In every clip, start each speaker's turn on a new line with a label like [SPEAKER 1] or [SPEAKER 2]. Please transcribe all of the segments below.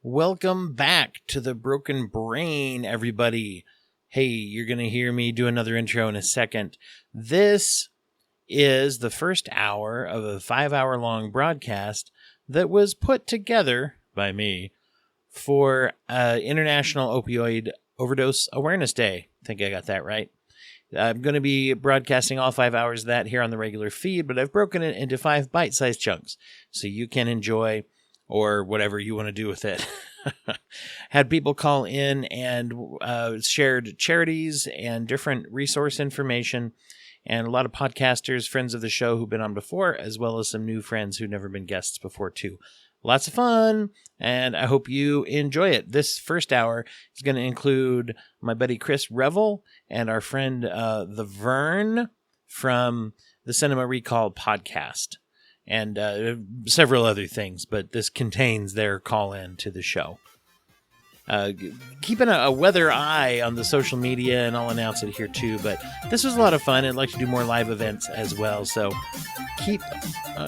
[SPEAKER 1] Welcome back to the Broken Brain, everybody. Hey, you're going to hear me do another intro in a second. This is the first hour of a 5-hour long broadcast that was put together by me for International Opioid Overdose Awareness Day. I think I got that right. I'm going to be broadcasting all 5 hours of that here on the regular feed, but I've broken it into 5 bite-sized chunks so you can enjoy or whatever you want to do with it. Had people call in and shared charities and different resource information, and a lot of podcasters, friends of the show who've been on before, as well as some new friends who've never been guests before too. Lots of fun, and I hope you enjoy it. This first hour is going to include my buddy Chris Revel and our friend The Vern from the Cinema Recall podcast, and several other things, but this contains their call-in to the show. Keeping a weather eye on the social media, and I'll announce it here too, but this was a lot of fun. I'd like to do more live events as well, so keep your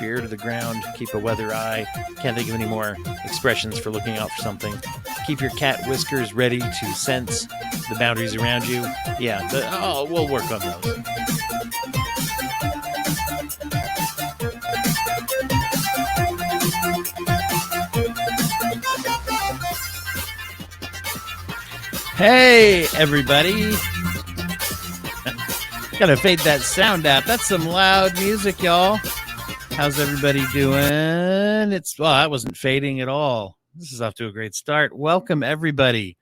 [SPEAKER 1] ear to the ground, keep a weather eye. Can't think of any more expressions for looking out for something. Keep your cat whiskers ready to sense the boundaries around you. We'll work on those. Hey, everybody. Gotta fade that sound out. That's some loud music, y'all. How's everybody doing? That wasn't fading at all. This is off to a great start. Welcome, everybody.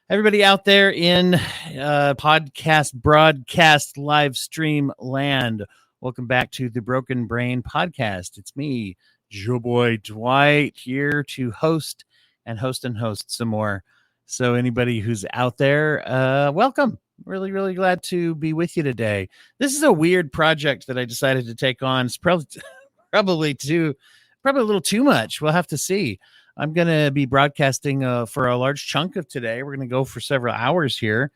[SPEAKER 1] Everybody out there in podcast, broadcast, live stream land. Welcome back to the Broken Brain podcast. It's me, Joe Boy Dwight, here to host some more. So anybody who's out there, welcome. Really, really glad to be with you today. This is a weird project that I decided to take on. It's probably a little too much. We'll have to see. I'm going to be broadcasting for a large chunk of today. We're going to go for several hours here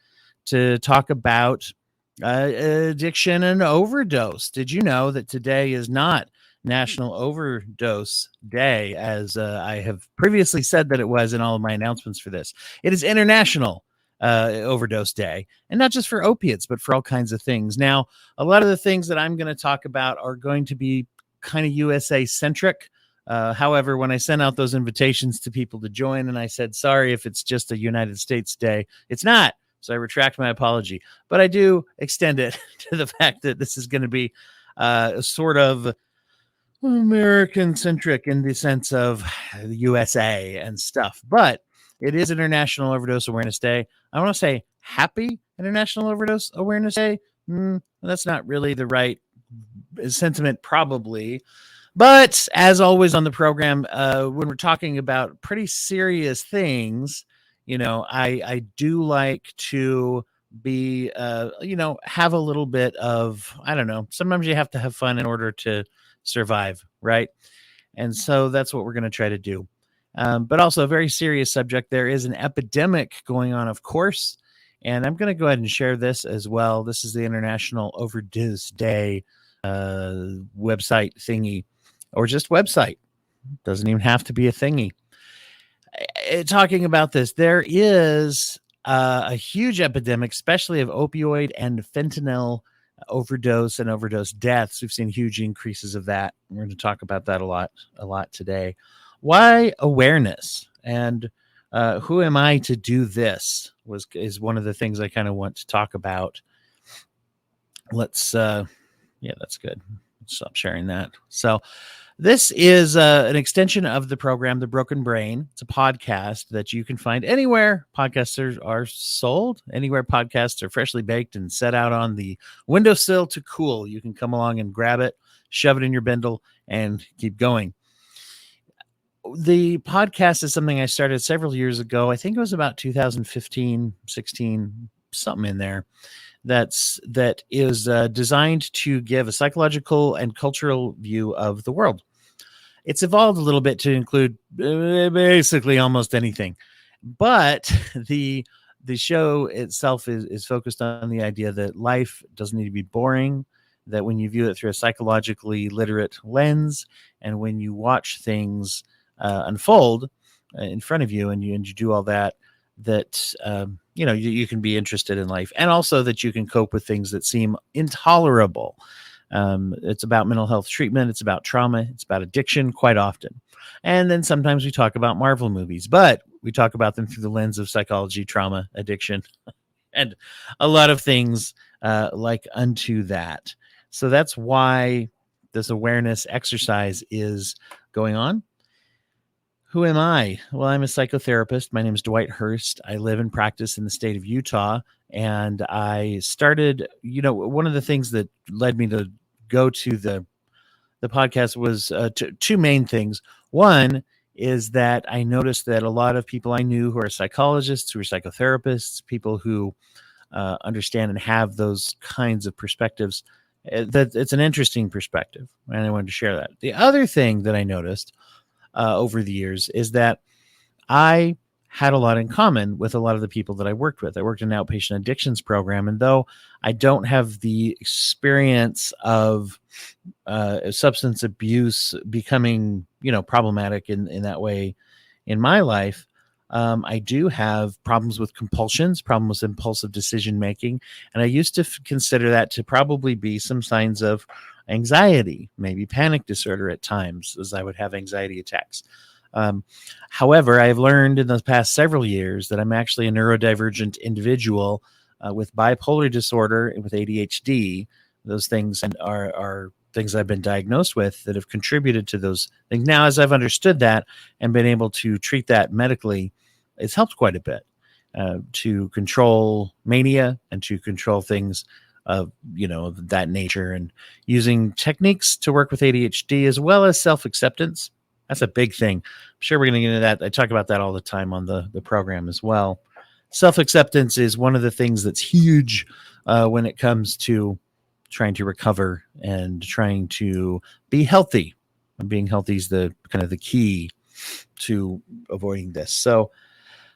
[SPEAKER 1] to talk about addiction and overdose. Did you know that today is not National Overdose Day, as I have previously said that it was in all of my announcements for this? It is International Overdose Day, and not just for opiates, but for all kinds of things. Now, a lot of the things that I'm going to talk about are going to be kind of USA centric. However, when I sent out those invitations to people to join, and I said, sorry if it's just a United States Day, it's not. So I retract my apology, but I do extend it to the fact that this is going to be sort of American centric in the sense of the USA and stuff, but it is International Overdose Awareness Day. I want to say happy International Overdose Awareness Day. That's not really the right sentiment, probably. But as always on the program, when we're talking about pretty serious things, I do like to be, have a little bit of, I don't know, sometimes you have to have fun in order to survive, right? And so that's what we're going to try to do. But also a very serious subject. There is an epidemic going on, of course, and I'm going to go ahead and share this as well. This is the International Overdose Day website thingy, or just website. Doesn't even have to be a thingy. Talking about this, there is a huge epidemic, especially of opioid and fentanyl overdose and overdose deaths. We've seen huge increases of that. We're going to talk about that a lot today. Why awareness, and who am I to do this is one of the things I kind of want to talk about. That's good. Stop sharing that. So this is an extension of the program, The Broken Brain. It's a podcast that you can find anywhere podcasts are sold, anywhere podcasts are freshly baked and set out on the windowsill to cool. You can come along and grab it, shove it in your bindle, and keep going. The podcast is something I started several years ago. I think it was about 2015, 16, something in there. That is designed to give a psychological and cultural view of the world. It's evolved a little bit to include basically almost anything, but the show itself is focused on the idea that life doesn't need to be boring, that when you view it through a psychologically literate lens, and when you watch things unfold, in front of you, and you do all that, you can be interested in life, and also that you can cope with things that seem intolerable. It's about mental health treatment. It's about trauma. It's about addiction quite often. And then sometimes we talk about Marvel movies, but we talk about them through the lens of psychology, trauma, addiction, and a lot of things like unto that. So that's why this awareness exercise is going on. Who am I? Well, I'm a psychotherapist. My name is Dwight Hurst. I live and practice in the state of Utah. And I started, one of the things that led me to go to the podcast was two main things. One is that I noticed that a lot of people I knew who are psychologists, who are psychotherapists, people who understand and have those kinds of perspectives, that it's an interesting perspective. And I wanted to share that. The other thing that I noticed over the years is that I had a lot in common with a lot of the people that I worked with. I worked in an outpatient addictions program, and though I don't have the experience of substance abuse becoming, problematic in that way in my life, I do have problems with compulsions, problems with impulsive decision making, and I used to consider that to probably be some signs of anxiety, maybe panic disorder at times, as I would have anxiety attacks. However, I've learned in the past several years that I'm actually a neurodivergent individual with bipolar disorder and with ADHD. Those things are things I've been diagnosed with that have contributed to those things. Now, as I've understood that and been able to treat that medically, it's helped quite a bit to control mania and to control things of that nature, and using techniques to work with ADHD as well as self-acceptance. That's a big thing. I'm sure we're going to get into that. I talk about that all the time on the program as well. Self-acceptance is one of the things that's huge when it comes to trying to recover and trying to be healthy. And being healthy is the kind of the key to avoiding this. So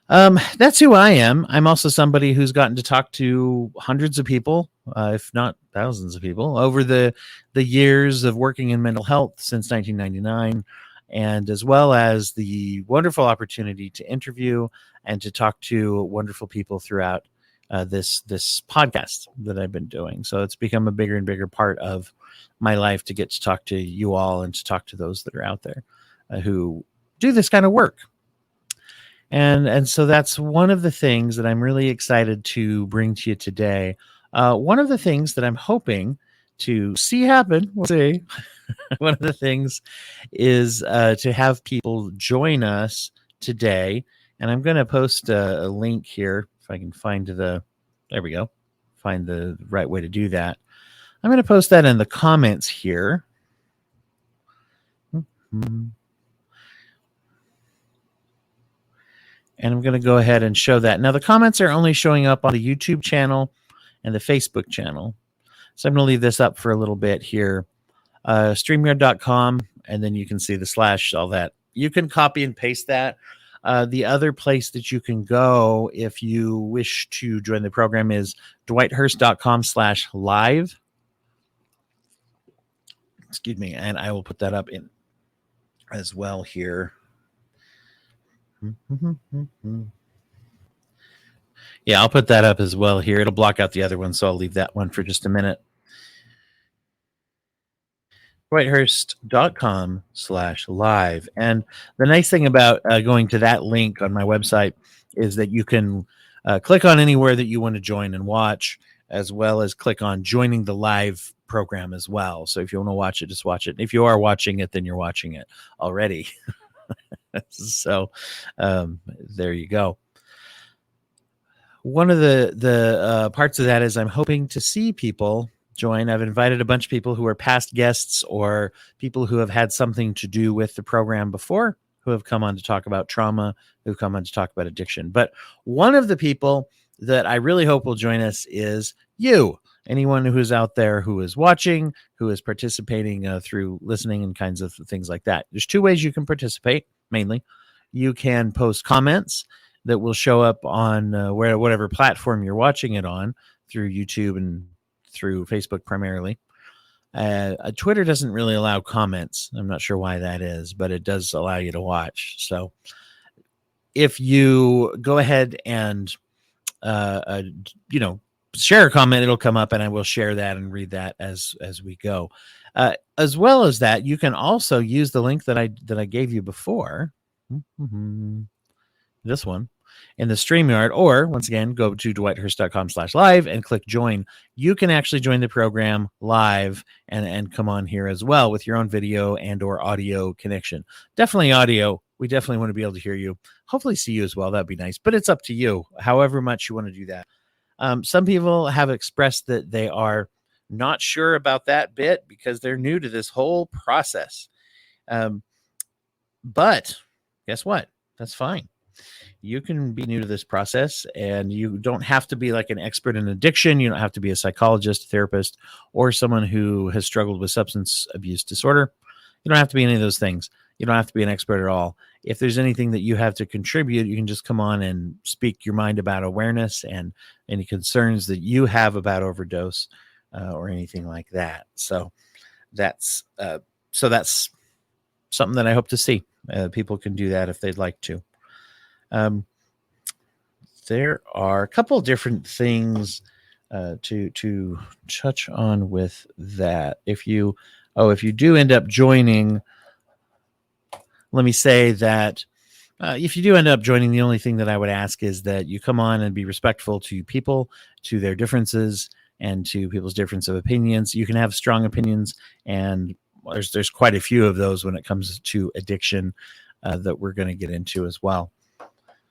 [SPEAKER 1] that's who I am. I'm also somebody who's gotten to talk to hundreds of people, if not thousands of people, over the years of working in mental health since 1999. And as well as the wonderful opportunity to interview and to talk to wonderful people throughout this podcast that I've been doing. So it's become a bigger and bigger part of my life to get to talk to you all and to talk to those that are out there who do this kind of work. And so that's one of the things that I'm really excited to bring to you today. One of the things that I'm hoping to see happen, we'll see. One of the things is to have people join us today. And I'm going to post a link here if I can find there we go, find the right way to do that. I'm going to post that in the comments here. And I'm going to go ahead and show that. Now, the comments are only showing up on the YouTube channel and the Facebook channel. So I'm going to leave this up for a little bit here. StreamYard.com, and then you can see the / all that. You can copy and paste that. The other place that you can go if you wish to join the program is dwighthurst.com/live. Excuse me, and I will put that up in as well here. Yeah, I'll put that up as well here. It'll block out the other one, so I'll leave that one for just a minute. dwighthurst.com/live. And the nice thing about going to that link on my website is that you can click on anywhere that you want to join and watch, as well as click on joining the live program as well. So if you want to watch it, just watch it. If you are watching it, then you're watching it already. So there you go. One of the parts of that is I'm hoping to see people join. I've invited a bunch of people who are past guests or people who have had something to do with the program before, who have come on to talk about trauma, who've come on to talk about addiction. But one of the people that I really hope will join us is you. Anyone who's out there who is watching, who is participating through listening and kinds of things like that. There's two ways you can participate, mainly. You can post comments that will show up on whatever platform you're watching it on, through YouTube and through Facebook primarily. Twitter doesn't really allow comments. I'm not sure why that is, but it does allow you to watch. So if you go ahead and share a comment, it'll come up, and I will share that and read that as we go. As well as that, you can also use the link that I gave you before. This one in the StreamYard, or once again, go to dwighthurst.com/live and click join. You can actually join the program live and come on here as well with your own video and or audio connection. Definitely audio. We definitely want to be able to hear you. Hopefully see you as well. That'd be nice, but it's up to you, however much you want to do that. Some people have expressed that they are not sure about that bit because they're new to this whole process. But guess what? That's fine. You can be new to this process, and you don't have to be like an expert in addiction. You don't have to be a psychologist, therapist, or someone who has struggled with substance abuse disorder. You don't have to be any of those things. You don't have to be an expert at all. If there's anything that you have to contribute, you can just come on and speak your mind about awareness and any concerns that you have about overdose or anything like that. So that's something that I hope to see. People can do that if they'd like to. There are a couple different things to touch on with that. If you do end up joining, let me say that if you do end up joining, the only thing that I would ask is that you come on and be respectful to people, to their differences, and to people's difference of opinions. You can have strong opinions, and there's quite a few of those when it comes to addiction that we're going to get into as well.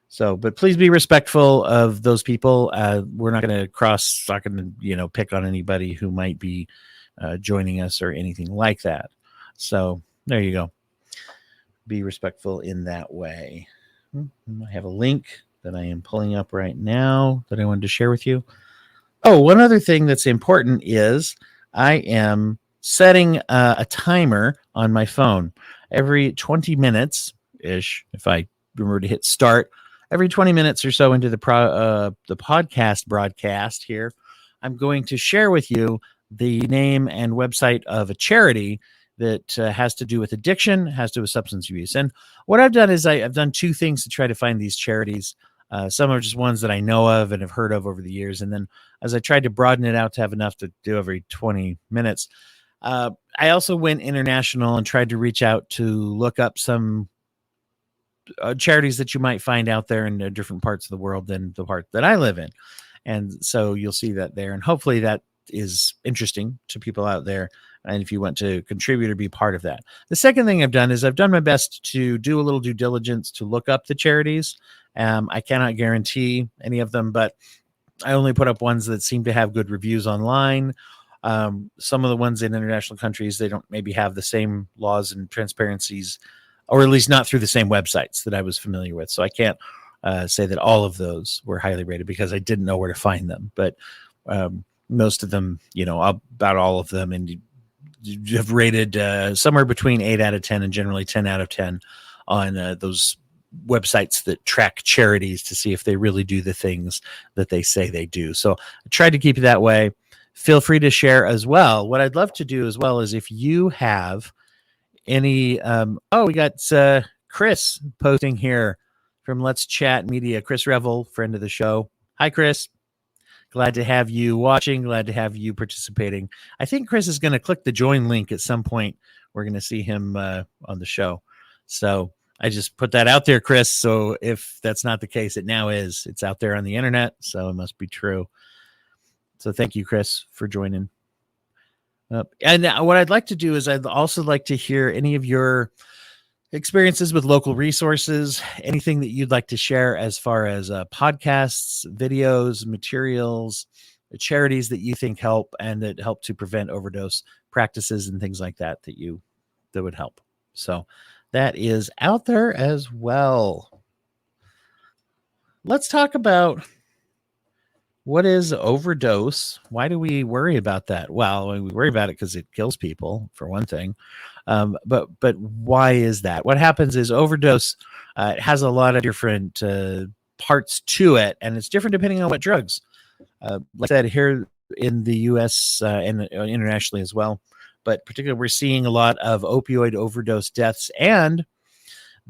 [SPEAKER 1] So, but please be respectful of those people. We're not going to pick on anybody who might be joining us or anything like that. So there you go. Be respectful in that way. I have a link that I am pulling up right now that I wanted to share with you. Oh, one other thing that's important is I am setting a timer on my phone every 20 minutes-ish. If I remember to hit start, every 20 minutes or so into the podcast broadcast here, I'm going to share with you the name and website of a charity that has to do with addiction, has to do with substance abuse. And what I've done is I've done two things to try to find these charities. Some are just ones that I know of and have heard of over the years. And then as I tried to broaden it out to have enough to do every 20 minutes, I also went international and tried to reach out to look up some charities that you might find out there in different parts of the world than the part that I live in. And so you'll see that there. And hopefully that is interesting to people out there. And if you want to contribute or be part of that. The second thing I've done is I've done my best to do a little due diligence to look up the charities. I cannot guarantee any of them, but I only put up ones that seem to have good reviews online. Some of the ones in international countries, they don't maybe have the same laws and transparencies, or at least not through the same websites that I was familiar with. So I can't say that all of those were highly rated because I didn't know where to find them. But most of them, about all of them, and you have rated somewhere between 8 out of 10 and generally 10 out of 10 on those websites that track charities to see if they really do the things that they say they do. So I tried to keep it that way. Feel free to share as well. What I'd love to do as well is if you have any, we got Chris posting here from Let's Chat Media. Chris Revel, friend of the show. Hi, Chris. Glad to have you watching. Glad to have you participating. I think Chris is going to click the join link at some point. We're going to see him on the show. So I just put that out there, Chris. So if that's not the case, it now is. It's out there on the internet, so it must be true. So thank you, Chris, for joining. And what I'd like to do is I'd also like to hear any of your experiences with local resources, anything that you'd like to share as far as podcasts, videos, materials, charities that you think help and that help to prevent overdose practices and things like that that would help. So that is out there as well. Let's talk about what is overdose. Why do we worry about that? Well, we worry about it because it kills people, for one thing. But why is that? What happens is overdose has a lot of different parts to it, and it's different depending on what drugs. Like I said, here in the U.S. And internationally as well, but particularly we're seeing a lot of opioid overdose deaths and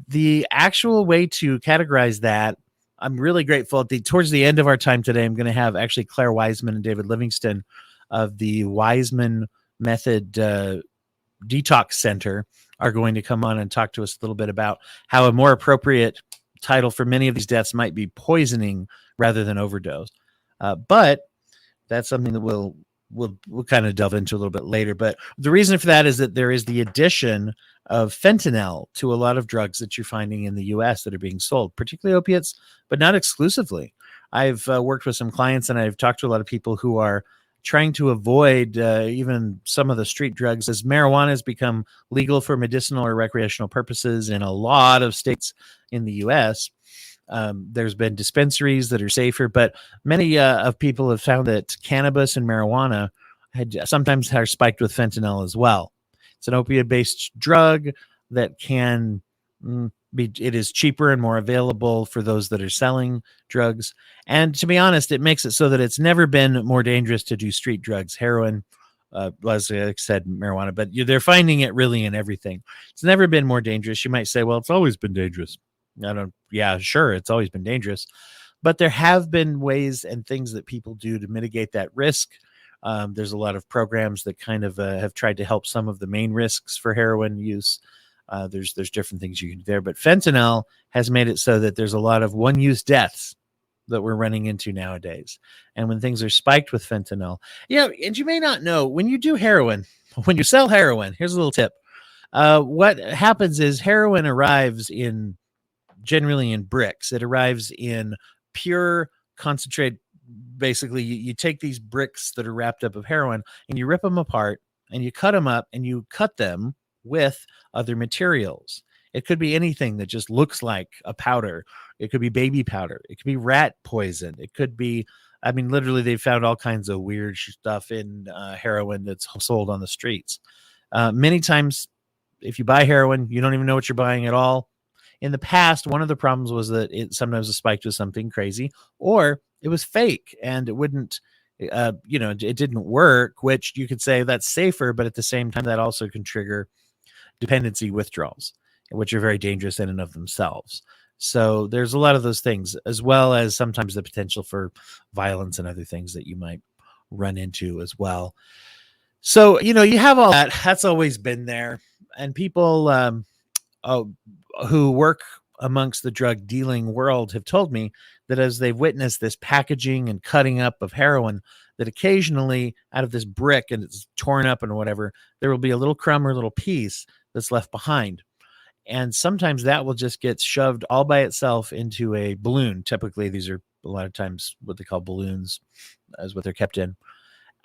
[SPEAKER 1] The actual way to categorize that, I'm really grateful. Towards the end of our time today, I'm going to have actually Claire Wiseman and David Livingston of the Wiseman Method Detox Center are going to come on and talk to us a little bit about how a more appropriate title for many of these deaths might be poisoning rather than overdose. But that's something that we'll kind of delve into a little bit later. But the reason for that is that there is the addition of fentanyl to a lot of drugs that you're finding in the U.S. that are being sold, particularly opiates, but not exclusively. I've worked with some clients and I've talked to a lot of people who are trying to avoid even some of the street drugs, as marijuana has become legal for medicinal or recreational purposes in a lot of states in the U.S. There's been dispensaries that are safer, but many of people have found that cannabis and marijuana sometimes are spiked with fentanyl as well. It's an opiate-based drug that can it is cheaper and more available for those that are selling drugs. And to be honest, it makes it so that it's never been more dangerous to do street drugs, heroin, as I said, marijuana, but they're finding it really in everything. It's never been more dangerous. You might say, well, it's always been dangerous. Yeah, sure, it's always been dangerous, but there have been ways and things that people do to mitigate that risk. There's a lot of programs that kind of have tried to help some of the main risks for heroin use. There's different things you can do there, but fentanyl has made it so that there's a lot of one-use deaths that we're running into nowadays. And when things are spiked with fentanyl, and you may not know, when you do heroin, when you sell heroin, here's a little tip. What happens is heroin arrives generally in bricks. It arrives in pure concentrate. Basically, you take these bricks that are wrapped up of heroin and you rip them apart and you cut them up and you cut them with other materials. It could be anything that just looks like a powder. It could be baby powder. It could be rat poison. It could be, literally they've found all kinds of weird stuff in heroin that's sold on the streets. Many times, if you buy heroin, you don't even know what you're buying at all. In the past, one of the problems was that it sometimes was spiked with something crazy, or it was fake and it wouldn't, it didn't work, which you could say that's safer, but at the same time, that also can trigger dependency withdrawals, which are very dangerous in and of themselves. So there's a lot of those things, as well as sometimes the potential for violence and other things that you might run into as well. So, you have all that. That's always been there. And people who work amongst the drug dealing world have told me that as they've witnessed this packaging and cutting up of heroin, that occasionally out of this brick and it's torn up and whatever, there will be a little crumb or a little piece that's left behind. And sometimes that will just get shoved all by itself into a balloon. Typically, these are a lot of times what they call balloons, is what they're kept in.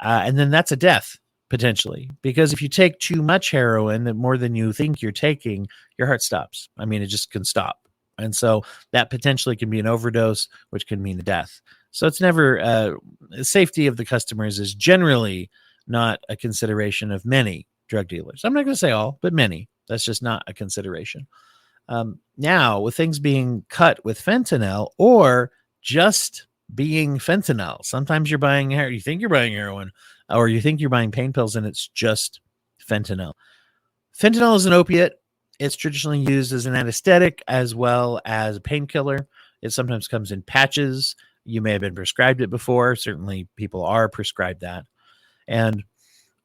[SPEAKER 1] And then that's a death, potentially. Because if you take too much heroin, more than you think you're taking, your heart stops. It just can stop. And so that potentially can be an overdose, which can mean a death. So it's never, safety of the customers is generally not a consideration of many drug dealers. I'm not going to say all, but many. That's just not a consideration. Now, with things being cut with fentanyl or just being fentanyl, sometimes you're buying you think you're buying heroin, or you think you're buying pain pills and it's just fentanyl. Fentanyl is an opiate. It's traditionally used as an anesthetic as well as a painkiller. It sometimes comes in patches. You may have been prescribed it before. Certainly people are prescribed that. And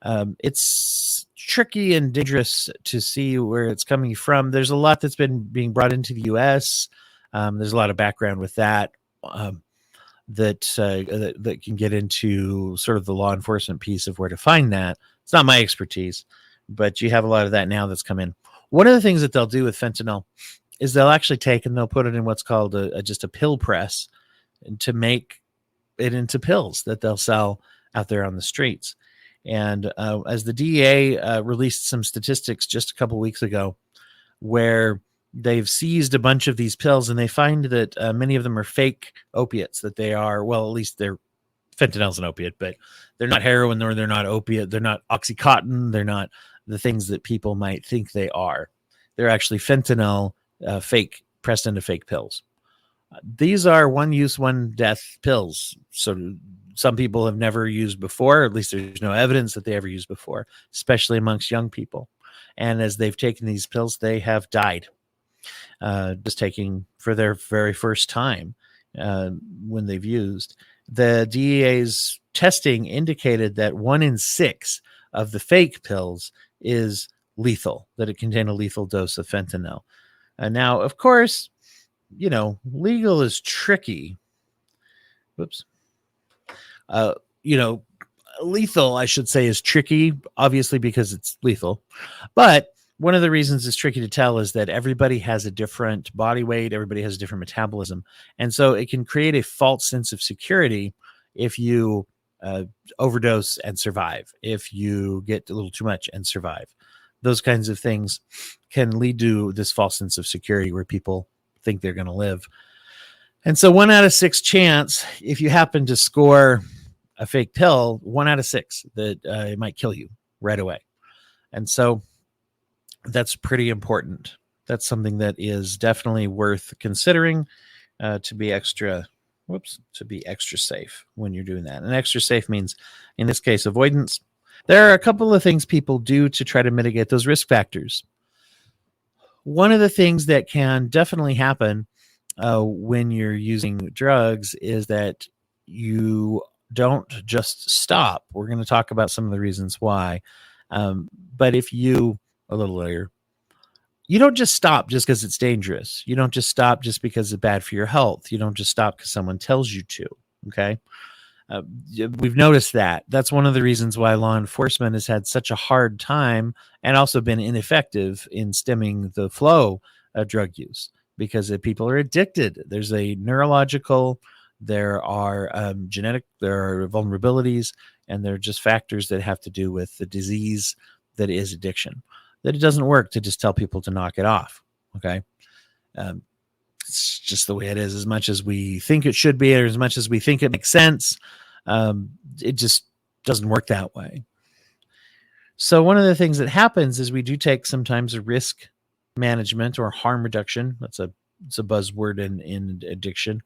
[SPEAKER 1] it's tricky and dangerous to see where it's coming from. There's a lot that's been being brought into the U.S. There's a lot of background with that. That can get into sort of the law enforcement piece of where to find that. It's not my expertise, but you have a lot of that now that's come in. One of the things that they'll do with fentanyl is they'll actually take and they'll put it in what's called just a pill press to make it into pills that they'll sell out there on the streets. And as the DEA released some statistics just a couple weeks ago where they've seized a bunch of these pills and they find that many of them are fake opiates, that they are, well, at least they're fentanyl's an opiate, but they're not heroin or they're not opiate. They're not Oxycontin. They're not the things that people might think they are. They're actually fentanyl fake pressed into fake pills. These are one use, one death pills. So some people have never used before, or at least there's no evidence that they ever used before, especially amongst young people. And as they've taken these pills, they have died. just taking for their very first time when they've used. The DEA's testing indicated that 1 in 6 of the fake pills is lethal, that it contained a lethal dose of fentanyl. Now, of course, legal is tricky. Whoops. Lethal, I should say, is tricky, obviously, because it's lethal. But one of the reasons it's tricky to tell is that everybody has a different body weight, everybody has a different metabolism. And so it can create a false sense of security if you overdose and survive, if you get a little too much and survive. Those kinds of things can lead to this false sense of security where people think they're going to live. And so 1 out of 6 chance, if you happen to score a fake pill, 1 out of 6 that it might kill you right away. And so that's pretty important. That's something that is definitely worth considering to be extra safe when you're doing that. And extra safe means, in this case, avoidance. There are a couple of things people do to try to mitigate those risk factors. One of the things that can definitely happen when you're using drugs is that you don't just stop. We're going to talk about some of the reasons why. But if you, a little later, you don't just stop just because it's dangerous. You don't just stop just because it's bad for your health. You don't just stop because someone tells you to. Okay. We've noticed that. That's one of the reasons why law enforcement has had such a hard time and also been ineffective in stemming the flow of drug use, because people are addicted. There's a neurological, there are genetic, there are vulnerabilities, and there are just factors that have to do with the disease that is addiction. That it doesn't work to just tell people to knock it off. Okay. It's just the way it is. As much as we think it should be, or as much as we think it makes sense, it just doesn't work that way. So one of the things that happens is we do take sometimes a risk management or harm reduction. It's a buzzword in addiction.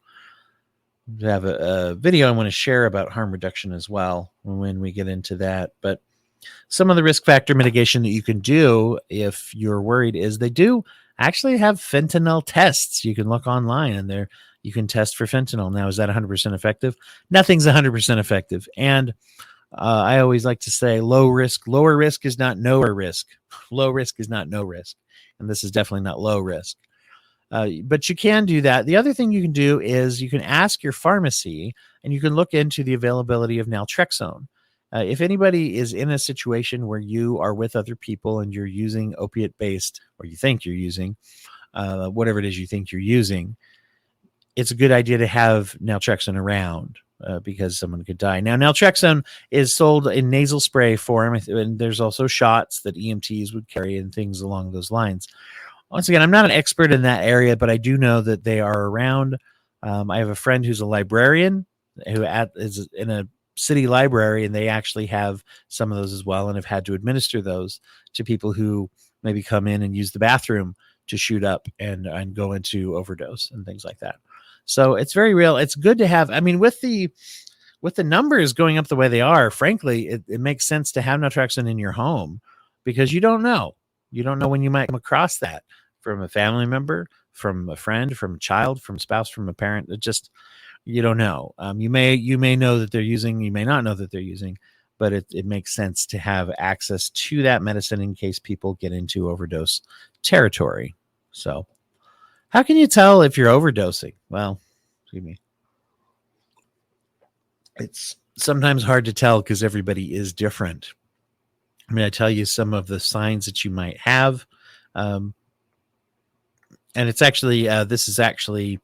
[SPEAKER 1] I have a video I want to share about harm reduction as well when we get into that. But some of the risk factor mitigation that you can do if you're worried is they do actually have fentanyl tests. You can look online and there you can test for fentanyl. Now, is that 100% effective? Nothing's 100% effective. And I always like to say lower risk is not no risk. Low risk is not no risk. And this is definitely not low risk. But you can do that. The other thing you can do is you can ask your pharmacy and you can look into the availability of naltrexone. If anybody is in a situation where you are with other people and you're using opiate-based, or you think you're using, whatever it is you think you're using, it's a good idea to have naltrexone around because someone could die. Now, naltrexone is sold in nasal spray form, and there's also shots that EMTs would carry and things along those lines. Once again, I'm not an expert in that area, but I do know that they are around. I have a friend who's a librarian who is in a city library, and they actually have some of those as well and have had to administer those to people who maybe come in and use the bathroom to shoot up and go into overdose and things like that. So it's very real. It's good to have. I mean, with the numbers going up the way they are, frankly, it makes sense to have naltrexone in your home, because you don't know. You don't know when you might come across that from a family member, from a friend, from a child, from a spouse, from a parent. It just, you don't know. You may know that they're using, you may not know that they're using, but it makes sense to have access to that medicine in case people get into overdose territory. So how can you tell if you're overdosing? Well, excuse me. It's sometimes hard to tell because everybody is different. I'm going to tell you some of the signs that you might have. And it's actually, this is actually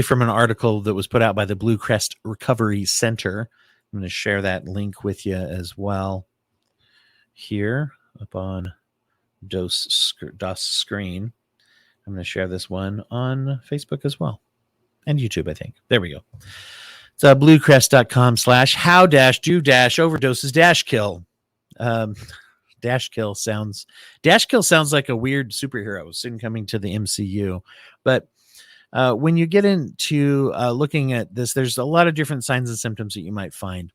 [SPEAKER 1] from an article that was put out by the Blue Crest Recovery Center. I'm going to share that link with you as well here up on DOS screen. I'm going to share this one on Facebook as well, and YouTube, I think. There we go. It's bluecrest.com/how-do-overdoses-kill. Dash kill sounds like a weird superhero soon coming to the MCU. But when you get into looking at this, there's a lot of different signs and symptoms that you might find.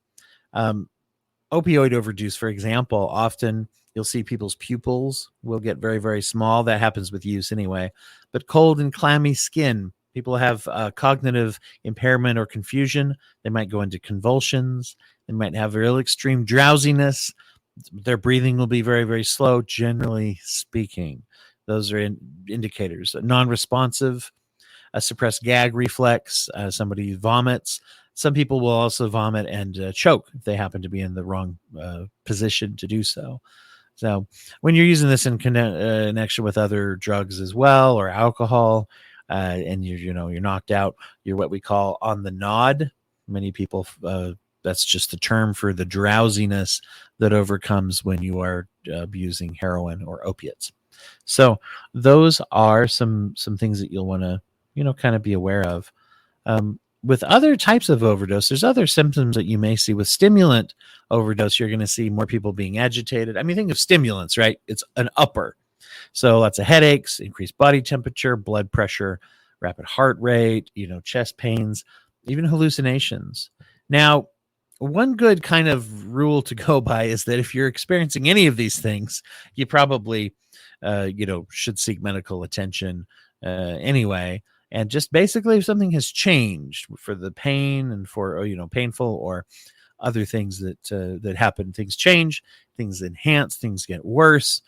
[SPEAKER 1] Opioid overdose, for example, often You'll see people's pupils will get very, very small. That happens with use anyway. But cold and clammy skin, people have cognitive impairment or confusion. They might go into convulsions. They might have real extreme drowsiness. Their breathing will be very, very slow, generally speaking. Those are indicators. Non-responsive, a suppressed gag reflex, somebody vomits. Some people will also vomit and choke if they happen to be in the wrong position to do so. So when you're using this in connection with other drugs as well, or alcohol, and you're knocked out, you're what we call on the nod. Many people, that's just the term for the drowsiness that overcomes when you are abusing heroin or opiates. So those are some things that you'll want to kind of be aware of. With other types of overdose, there's other symptoms that you may see. With stimulant overdose, you're going to see more people being agitated. I mean, think of stimulants, right? It's an upper. So lots of headaches, increased body temperature, blood pressure, rapid heart rate, chest pains, even hallucinations. Now, one good kind of rule to go by is that if you're experiencing any of these things, you probably, should seek medical attention anyway. And just basically if something has changed for the pain and for, painful or other things that happen, things change, things enhance, things get worse.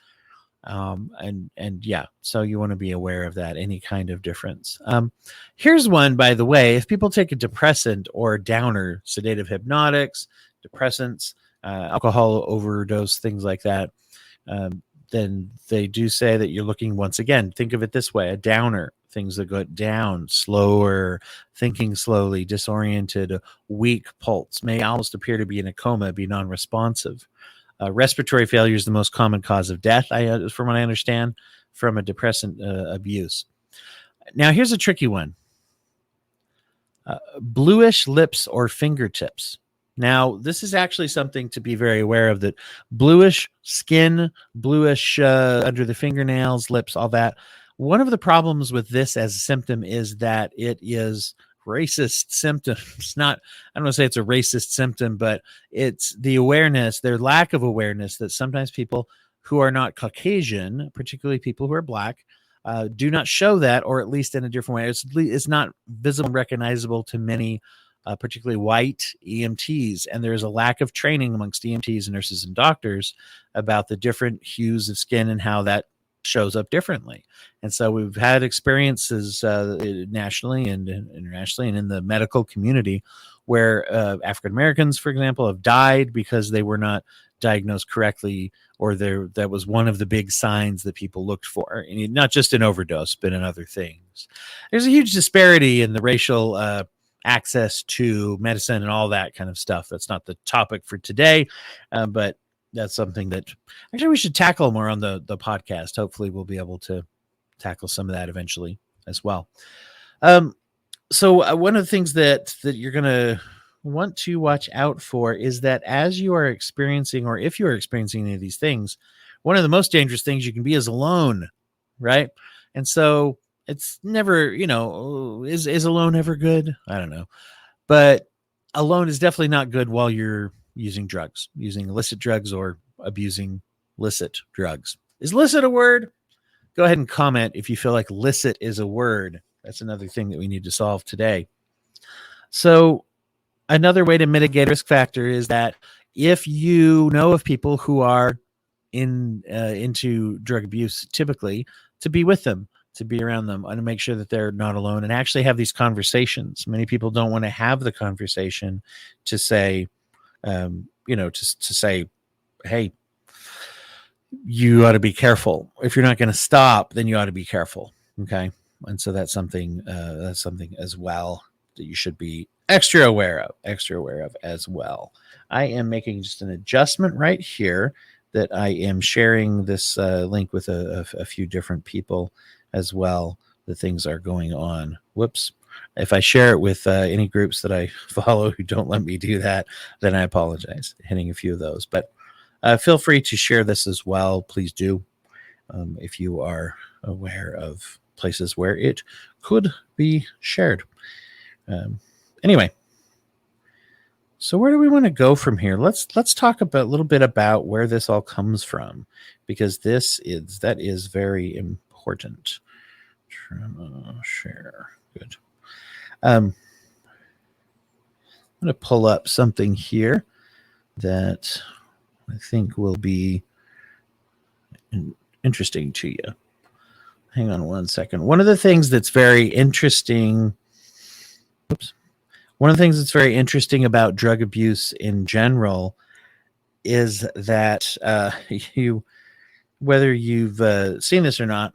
[SPEAKER 1] So you want to be aware of that, any kind of difference. Here's one, by the way. If people take a depressant or downer, sedative hypnotics, depressants, alcohol overdose, things like that, then they do say that you're looking, once again, think of it this way, a downer, things that go down, slower, thinking slowly, disoriented, weak pulse, may almost appear to be in a coma, be non-responsive. Respiratory failure is the most common cause of death, from what I understand, from a depressant abuse. Now, here's a tricky one. Bluish lips or fingertips. Now, this is actually something to be very aware of, that bluish skin, bluish under the fingernails, lips, all that. One of the problems with this as a symptom is that it is racist symptoms. I don't want to say it's a racist symptom, but it's the awareness, their lack of awareness that sometimes people who are not Caucasian, particularly people who are Black, do not show that, or at least in a different way. It's not visible and recognizable to many, particularly white EMTs. And there's a lack of training amongst EMTs and nurses and doctors about the different hues of skin and how that shows up differently. And so we've had experiences nationally and internationally and in the medical community where African Americans, for example, have died because they were not diagnosed correctly, or that was one of the big signs that people looked for, and not just in overdose, but in other things. There's a huge disparity in the racial access to medicine and all that kind of stuff. That's not the topic for today, but that's something that actually we should tackle more on the podcast. Hopefully we'll be able to tackle some of that eventually as well. So one of the things that you're going to want to watch out for is that as you are experiencing, or if you are experiencing any of these things, one of the most dangerous things you can be is alone, right? And so it's never, is alone ever good? I don't know. But alone is definitely not good while you're using drugs, using illicit drugs or abusing licit drugs. Is licit a word? Go ahead and comment if you feel like licit is a word. That's another thing that we need to solve today. So another way to mitigate risk factor is that if you know of people who are into drug abuse, typically to be with them, to be around them, and to make sure that they're not alone, and actually have these conversations. Many people don't want to have the conversation to say, to say, hey, you ought to be careful. If you're not going to stop, then you ought to be careful. Okay. And so that's something as well that you should be extra aware of as well. I am making just an adjustment right here that I am sharing this link with a few different people as well. The things are going on. Whoops. If I share it with any groups that I follow who don't let me do that, then I apologize. Hitting a few of those, but feel free to share this as well. Please do. If you are aware of places where it could be shared. Anyway, So where do we want to go from here? Let's talk about a little bit about where this all comes from, because that is very important. Share. Good. I'm going to pull up something here that I think will be interesting to you. Hang on one second. One of the things that's very interesting. One of the things that's very interesting about drug abuse in general is that whether you've seen this or not,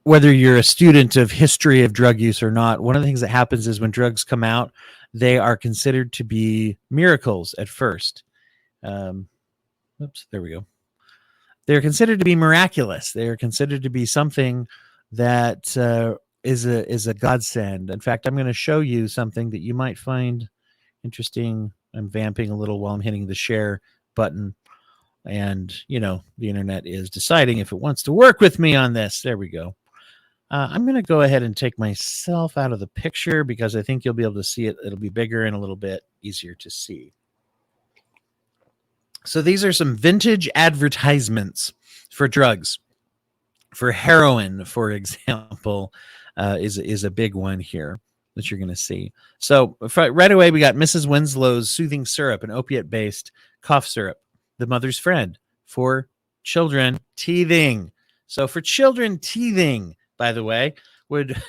[SPEAKER 1] whether you're a student of history of drug use or not, one of the things that happens is when drugs come out, they are considered to be miracles at first. There we go. They're considered to be miraculous. They are considered to be something that is a godsend. In fact, I'm going to show you something that you might find interesting. I'm vamping a little while I'm hitting the share button, and the internet is deciding if it wants to work with me on this. There we go. I'm going to go ahead and take myself out of the picture because I think you'll be able to see it. It'll be bigger and a little bit easier to see. So these are some vintage advertisements for drugs. For heroin, for example, is a big one here that you're going to see. So right away, we got Mrs. Winslow's Soothing Syrup, an opiate-based cough syrup, the mother's friend for children teething. So for children teething, by the way, would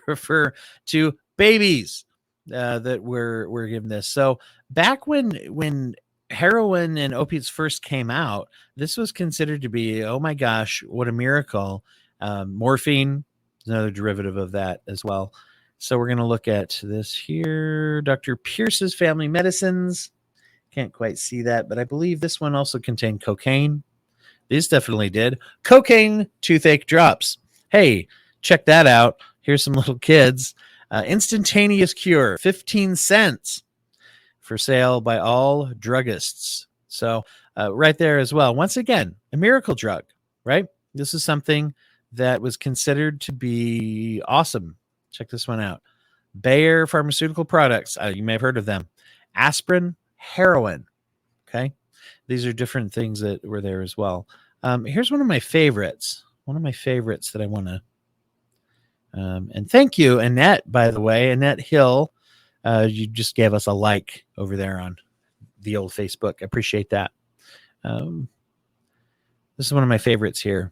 [SPEAKER 1] refer to babies that were given this. So back when heroin and opiates first came out, this was considered to be, oh my gosh, what a miracle. Morphine is another derivative of that as well. So we're going to look at this here. Dr. Pierce's Family Medicines. Can't quite see that, but I believe this one also contained cocaine. These definitely did. Cocaine toothache drops. Hey, check that out. Here's some little kids. Instantaneous cure, 15 cents. For sale by all druggists. So right there as well. Once again, a miracle drug, right? This is something that was considered to be awesome. Check this one out. Bayer Pharmaceutical Products. You may have heard of them. Aspirin, heroin. Okay. These are different things that were there as well. Here's one of my favorites. One of my favorites that I want to. And thank you, Annette, by the way. Annette Hill. You just gave us a like over there on the old Facebook. I appreciate that. This is one of my favorites here.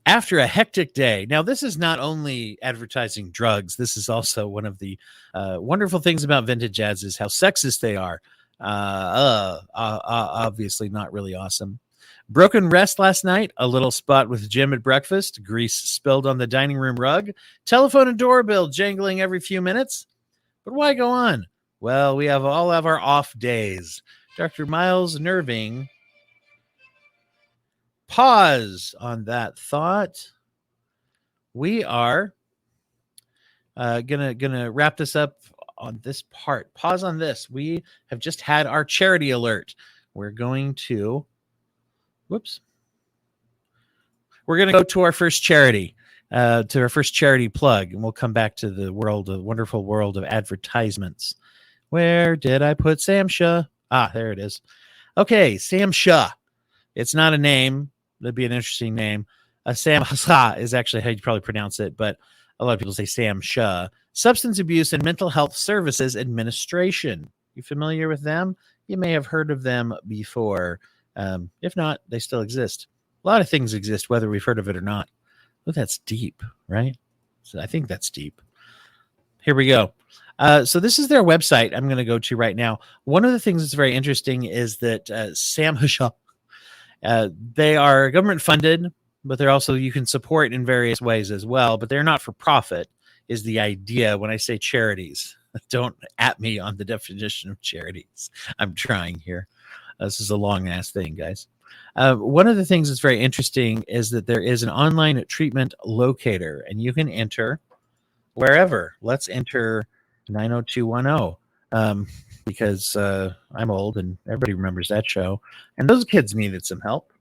[SPEAKER 1] After a hectic day. Now, this is not only advertising drugs. This is also one of the wonderful things about vintage ads is how sexist they are. Obviously not really awesome. Broken rest last night, a little spot with Jim at breakfast, grease spilled on the dining room rug, telephone and doorbell jangling every few minutes. But why go on? Well, we all have our off days. Dr. Miles Nerving. Pause on that thought. We are gonna wrap this up on this part. Pause on this. We have just had our charity alert. We're going to, we're going to go to our first charity. To our first charity plug, and we'll come back to the wonderful world of advertisements. Where did I put Sam Shah? There it is. Okay, Sam Shah. It's not a name. That'd be an interesting name. Sam Shah is actually how you probably pronounce it, but a lot of people say Sam Shah. Substance Abuse and Mental Health Services Administration. You familiar with them? You may have heard of them before. If not, they still exist. A lot of things exist, whether we've heard of it or not. Oh, that's deep, right? So I think that's deep. Here we go. So this is their website I'm going to go to right now. One of the things that's very interesting is that Sam Shah, they are government funded, but they're also, you can support in various ways as well, but they're not for profit is the idea when I say charities. Don't at me on the definition of charities. I'm trying here. This is a long ass thing, guys. One of the things that's very interesting is that there is an online treatment locator, and you can enter wherever. Let's enter 90210 because I'm old and everybody remembers that show. And those kids needed some help.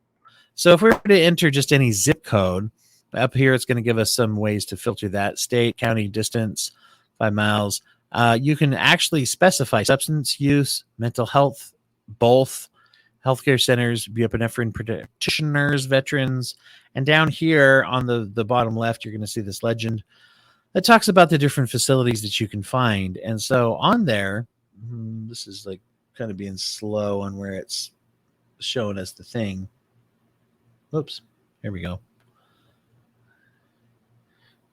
[SPEAKER 1] So if we were to enter just any zip code, up here it's going to give us some ways to filter that. State, county, distance, 5 miles. You can actually specify substance use, mental health, both healthcare centers, buprenorphine practitioners, veterans. And down here on the bottom left, you're going to see this legend that talks about the different facilities that you can find. And so on there, this is like kind of being slow on where it's showing us the thing. Oops, here we go.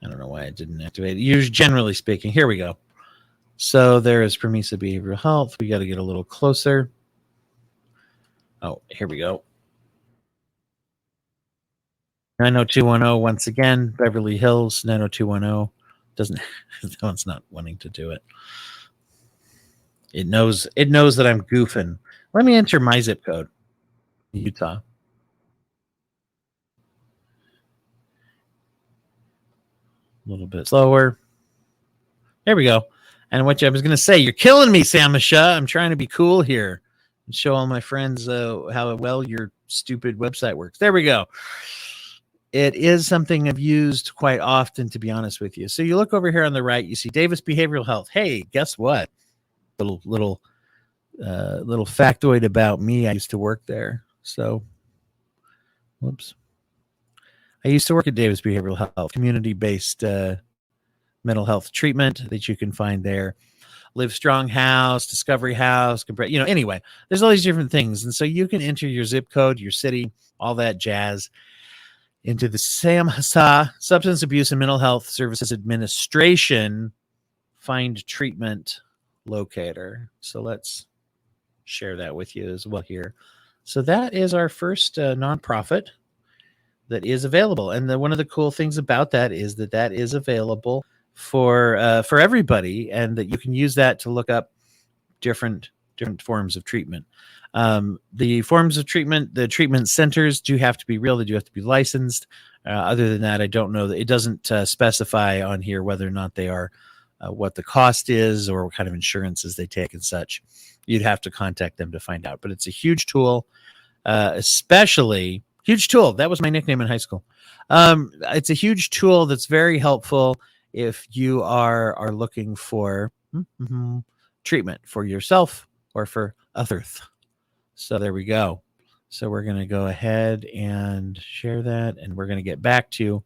[SPEAKER 1] I don't know why it didn't activate it. Usually, generally speaking, here we go. So there is Promesa Behavioral Health. We got to get a little closer. Oh, here we go. 90210 once again, Beverly Hills 90210. Doesn't that one's not wanting to do it. It knows that I'm goofing. Let me enter my zip code. Utah. A little bit slower. There we go. And what I was going to say, you're killing me, Samisha. I'm trying to be cool here and show all my friends how well your stupid website works. There we go. It is something I've used quite often, to be honest with you. So you look over here on the right, you see Davis Behavioral Health. Hey, guess what? Little factoid about me. I used to work there. So, whoops. I used to work at Davis Behavioral Health, community-based mental health treatment that you can find there. Live Strong House, Discovery House, anyway, there's all these different things. And so you can enter your zip code, your city, all that jazz into the SAMHSA, Substance Abuse and Mental Health Services Administration, Find Treatment Locator. So let's share that with you as well here. So that is our first nonprofit that is available. And one of the cool things about that is that is available for everybody, and that you can use that to look up different forms of treatment. The forms of treatment, the treatment centers do have to be real. They do have to be licensed. Other than that, I don't know. It doesn't specify on here whether or not they are, what the cost is, or what kind of insurances they take and such. You'd have to contact them to find out. But it's a huge tool, especially huge tool. That was my nickname in high school. It's a huge tool that's very helpful if you are looking for treatment for yourself or for others. So there we go. So we're going to go ahead and share that, and we're going to get back to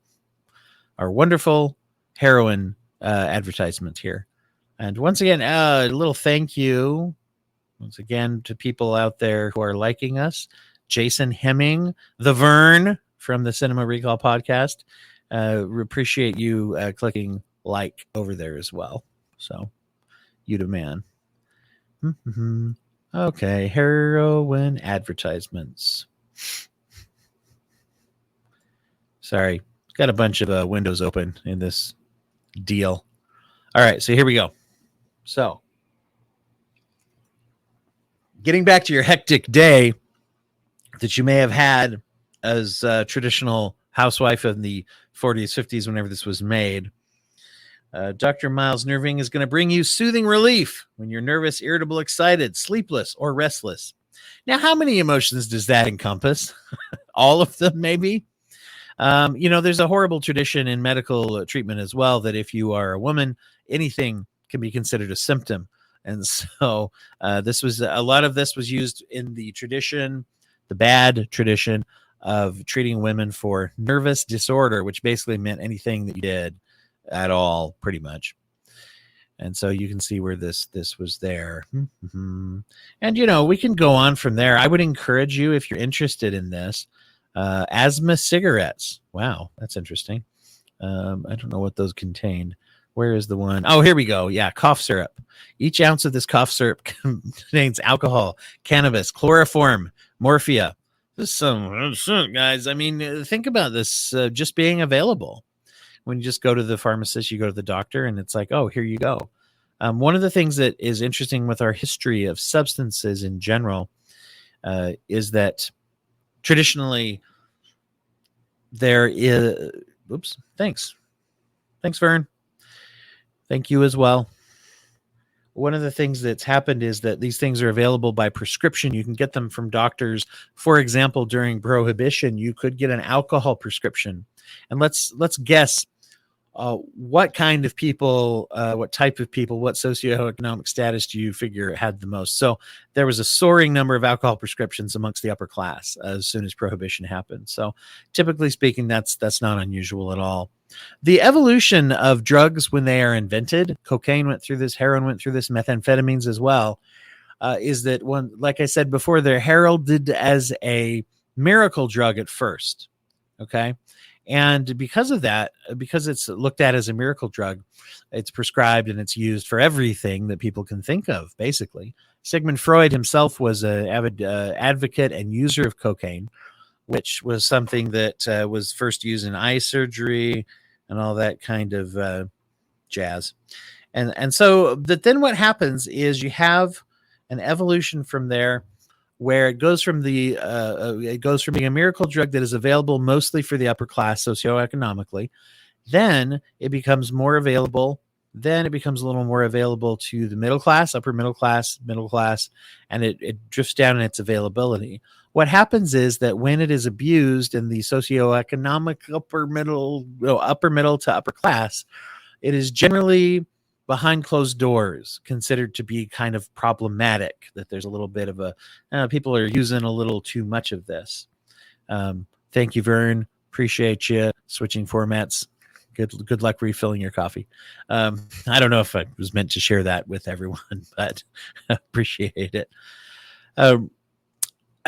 [SPEAKER 1] our wonderful heroin advertisement here. And once again, a little thank you once again to people out there who are liking us. Jason Hemming, the Vern from the Cinema Recall podcast. Appreciate you clicking like over there as well. So you the man. Okay, heroin advertisements. Sorry, got a bunch of windows open in this deal. All right, so here we go. So, getting back to your hectic day that you may have had as a traditional housewife in the 40s, 50s, whenever this was made, Dr. Miles Nerving is going to bring you soothing relief when you're nervous, irritable, excited, sleepless, or restless. Now, how many emotions does that encompass? All of them, maybe? There's a horrible tradition in medical treatment as well that if you are a woman, anything can be considered a symptom. And so a lot of this was used in the tradition, the bad tradition of treating women for nervous disorder, which basically meant anything that you did at all, pretty much. And so you can see where this was there. And, we can go on from there. I would encourage you, if you're interested in this, asthma cigarettes. Wow, that's interesting. I don't know what those contained. Where is the one? Oh, here we go. Yeah, cough syrup. Each ounce of this cough syrup contains alcohol, cannabis, chloroform, morphia. This is some shit, guys. I mean, think about this just being available. When you just go to the pharmacist, you go to the doctor, and it's like, oh, here you go. One of the things that is interesting with our history of substances in general is that traditionally there is... Oops, thanks. Thanks, Vern. Thank you as well. One of the things that's happened is that these things are available by prescription. You can get them from doctors. For example, during Prohibition, you could get an alcohol prescription. And let's guess what kind of people, what type of people, what socioeconomic status do you figure had the most? So there was a soaring number of alcohol prescriptions amongst the upper class as soon as prohibition happened. So typically speaking, that's not unusual at all. The evolution of drugs when they are invented, cocaine went through this, heroin went through this, methamphetamines as well, is that one, like I said before, they're heralded as a miracle drug at first. Okay. And because of that, because it's looked at as a miracle drug, it's prescribed and it's used for everything that people can think of, basically. Sigmund Freud himself was an avid advocate and user of cocaine, which was something that was first used in eye surgery and all that kind of jazz. And so that then what happens is you have an evolution from there, where it goes from being a miracle drug that is available mostly for the upper class socioeconomically. Then it becomes more available. Then it becomes a little more available to the middle class, upper middle class, and it drifts down in its availability. What happens is that when it is abused in the socioeconomic upper middle to upper class, it is generally behind closed doors considered to be kind of problematic, that there's a little bit of people are using a little too much of this. Thank you, Vern. Appreciate you switching formats. Good luck refilling your coffee. I don't know if I was meant to share that with everyone, but appreciate it. And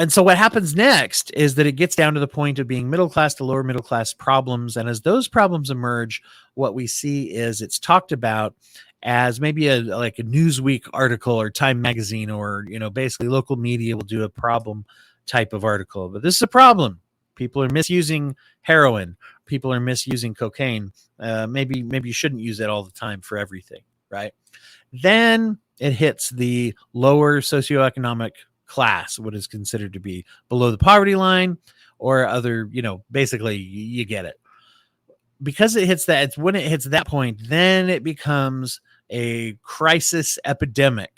[SPEAKER 1] so what happens next is that it gets down to the point of being middle class to lower middle class problems. And as those problems emerge, what we see is it's talked about as maybe like a Newsweek article or Time magazine, or, basically local media will do a problem type of article. But this is a problem. People are misusing heroin. People are misusing cocaine. Maybe you shouldn't use it all the time for everything, right? Then it hits the lower socioeconomic class, what is considered to be below the poverty line, or other, basically you get it. Because it hits that, it's when it hits that point, then it becomes a crisis epidemic,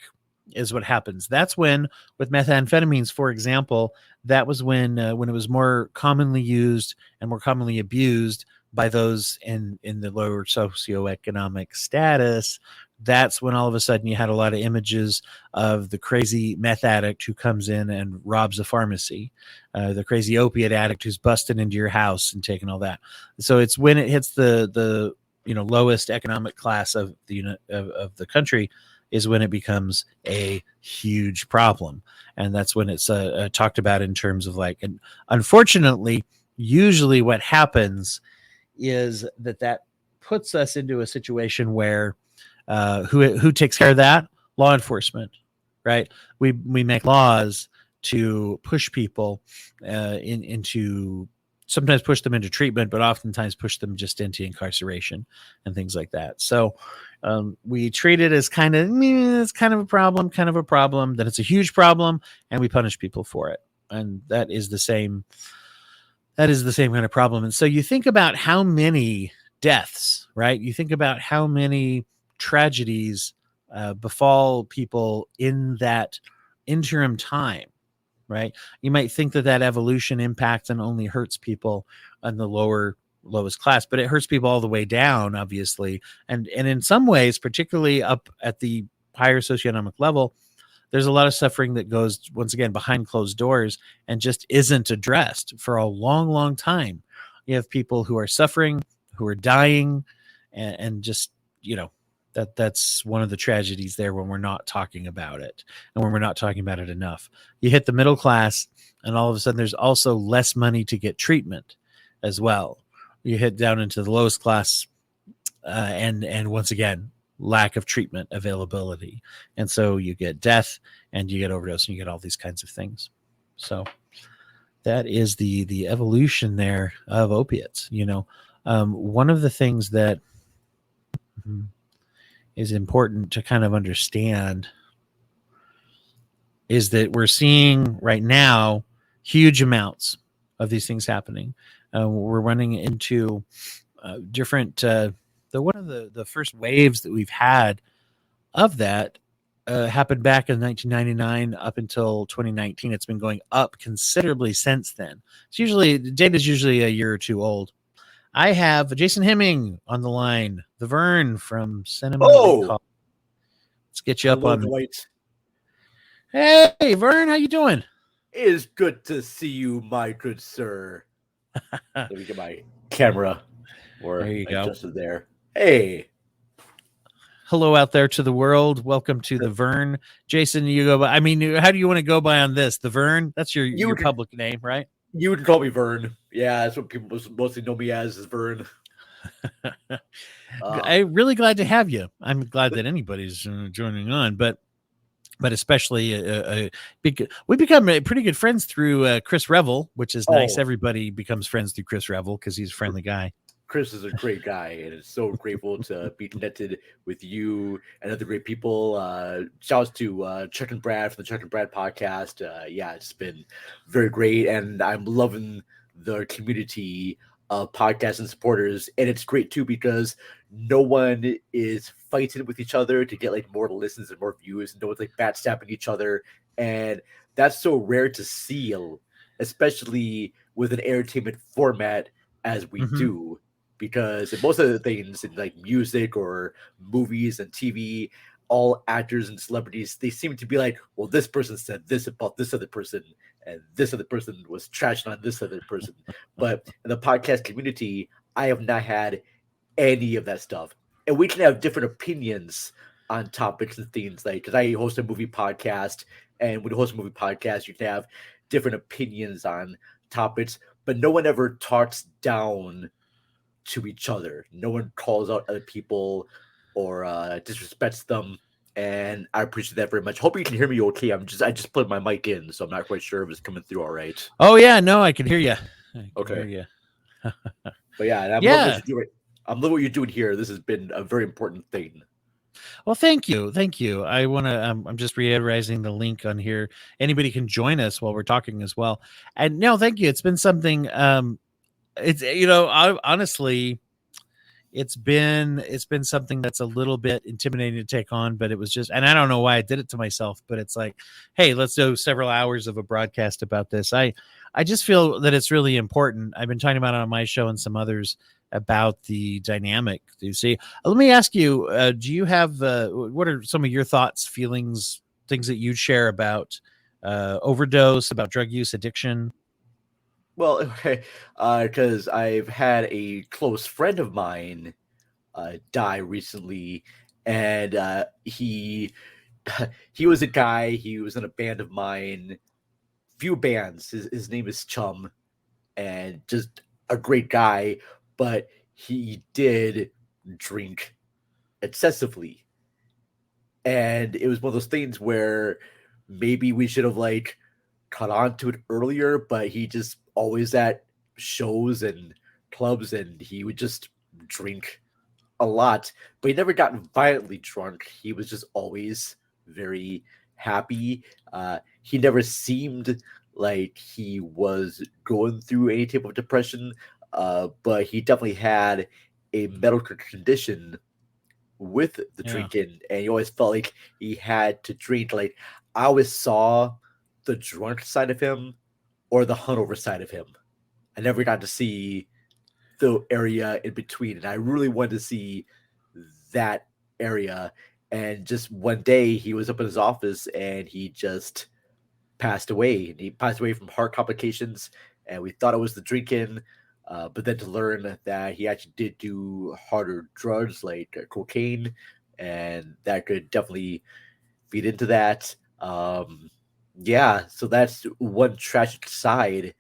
[SPEAKER 1] is what happens. That's when, with methamphetamines, for example, that was when it was more commonly used and more commonly abused by those in the lower socioeconomic status. That's when all of a sudden you had a lot of images of the crazy meth addict who comes in and robs a pharmacy, the crazy opiate addict who's busted into your house and taking all that. So it's when it hits the lowest economic class of the country, is when it becomes a huge problem. And that's when it's talked about in terms of like, and unfortunately, usually what happens is that puts us into a situation where who takes care of that? Law enforcement, right? We make laws to push people into, sometimes push them into treatment, but oftentimes push them just into incarceration and things like that. So we treat it as it's kind of a problem, that it's a huge problem, and we punish people for it. And that is the same kind of problem. And so you think about how many deaths, right? You think about how many tragedies befall people in that interim time, right? You might think that evolution impacts and only hurts people on the lowest class, but it hurts people all the way down, obviously. And in some ways, particularly up at the higher socioeconomic level, there's a lot of suffering that goes, once again, behind closed doors and just isn't addressed for a long, long time. You have people who are suffering, who are dying, and just, that's one of the tragedies there when we're not talking about it, and when we're not talking about it enough. You hit the middle class, and all of a sudden there's also less money to get treatment as well. You hit down into the lowest class, and once again, lack of treatment availability. And so you get death, and you get overdose, and you get all these kinds of things. So that is the evolution there of opiates. One of the things that is important to kind of understand is that we're seeing right now huge amounts of these things happening. We're running into different, one of the first waves that we've had of that happened back in 1999 up until 2019. It's been going up considerably since then. The data is usually a year or two old. I have Jason Hemming on the line, the Vern from Cinema
[SPEAKER 2] Oh,
[SPEAKER 1] Recall. Let's get you
[SPEAKER 2] hello,
[SPEAKER 1] up on.
[SPEAKER 2] Dwight.
[SPEAKER 1] Hey, Vern, how you doing?
[SPEAKER 2] It is good to see you, my good sir. Let me get my camera or
[SPEAKER 1] There you go.
[SPEAKER 2] adjusted there. Hey,
[SPEAKER 1] Hello out there to the world. Welcome to the Vern. Jason, you go by. I mean, how do you want to go by on this? The Vern? That's your
[SPEAKER 2] you can
[SPEAKER 1] public name, right?
[SPEAKER 2] you can call me Vern. Yeah, that's what people mostly know me as is Vern.
[SPEAKER 1] I'm really glad to have you. I'm glad that anybody's joining on, but especially we become pretty good friends through Chris Revel, which is nice.
[SPEAKER 2] Oh,
[SPEAKER 1] Everybody becomes friends through Chris Revel because he's a friendly guy.
[SPEAKER 2] Chris is a great guy, and it's so grateful to be connected with you and other great people. Shouts to Chuck and Brad from the Chuck and Brad podcast. Yeah, it's been very great, and I'm loving the community of podcasts and supporters. And it's great too because no one is fighting with each other to get like more listens and more views. No one's like backstabbing each other, and that's so rare to see, especially with an entertainment format as we do, because most of the things in like music or movies and TV, all actors and celebrities, they seem to be like, well, this person said this about this other person, and this other person was trashing on this other person. But in the podcast community, I have not had any of that stuff. And we can have different opinions on topics and things, like because I host a movie podcast, and when you host a movie podcast, you can have different opinions on topics, but no one ever talks down to each other. No one calls out other people or disrespects them, and I appreciate that very much. Hope you can hear me okay. I just put my mic in, so I'm not quite sure if it's coming through all right.
[SPEAKER 1] Oh yeah, no, I can hear you.
[SPEAKER 2] Okay.
[SPEAKER 1] Hear
[SPEAKER 2] you. But yeah, and I'm loving what you're doing. I'm loving what you're doing here. This has been a very important thing.
[SPEAKER 1] Well, thank you. I want to. I'm just reiterating the link on here. Anybody can join us while we're talking as well. And no, thank you. It's been something. It's honestly, it's been something that's a little bit intimidating to take on, but it was just, and I don't know why I did it to myself, but it's like, hey, let's do several hours of a broadcast about this. I just feel that it's really important. I've been talking about it on my show and some others about the dynamic. Do you see? Let me ask you, do you have, what are some of your thoughts, feelings, things that you'd share about overdose, about drug use, addiction?
[SPEAKER 2] Well, okay, because I've had a close friend of mine die recently, and he was a guy. He was in a band of mine, few bands. His name is Chum, and just a great guy. But he did drink excessively, and it was one of those things where maybe we should have like caught on to it earlier, but he just always at shows and clubs, and he would just drink a lot, but he never got violently drunk. He was just always very happy. He never seemed like he was going through any type of depression, but he definitely had a medical condition with the drinking, and he always felt like he had to drink. Like I always saw the drunk side of him or the hungover side of him. I never got to see the area in between, and I really wanted to see that area. And just one day he was up in his office and he just passed away, and he passed away from heart complications, and we thought it was the drinking, but then to learn that he actually did do harder drugs like cocaine, and that could definitely feed into that. Yeah, so that's one tragic side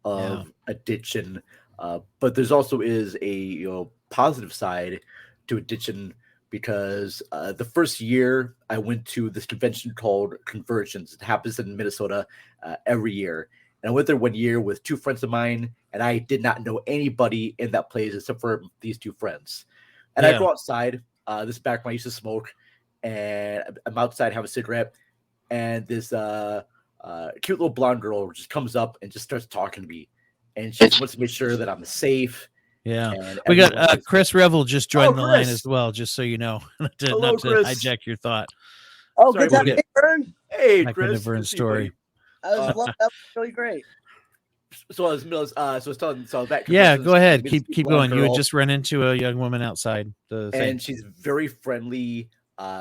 [SPEAKER 2] of addiction, but there's also is a positive side to addiction, because the first year I went to this convention called Convergence. It happens in Minnesota every year, and I went there one year with two friends of mine, and I did not know anybody in that place except for these two friends. And I go outside. This is back when I used to smoke, and I'm outside having a cigarette, and this cute little blonde girl just comes up and just starts talking to me, and she just wants to make sure that I'm safe.
[SPEAKER 1] Yeah, we got Chris Revel just joined the line as well, just so you know, not to hijack your thought.
[SPEAKER 3] Oh, good to have you, Vern.
[SPEAKER 2] Hey,
[SPEAKER 1] back
[SPEAKER 2] Chris.
[SPEAKER 1] Vern's story.
[SPEAKER 3] That was really great.
[SPEAKER 2] So I was, so I was telling, so that
[SPEAKER 1] Yeah,
[SPEAKER 2] conversion
[SPEAKER 1] go
[SPEAKER 2] is
[SPEAKER 1] ahead.
[SPEAKER 2] this
[SPEAKER 1] Keep
[SPEAKER 2] blonde
[SPEAKER 1] going. You had
[SPEAKER 2] girl,
[SPEAKER 1] just run into a young woman outside the thing.
[SPEAKER 2] and she's very friendly.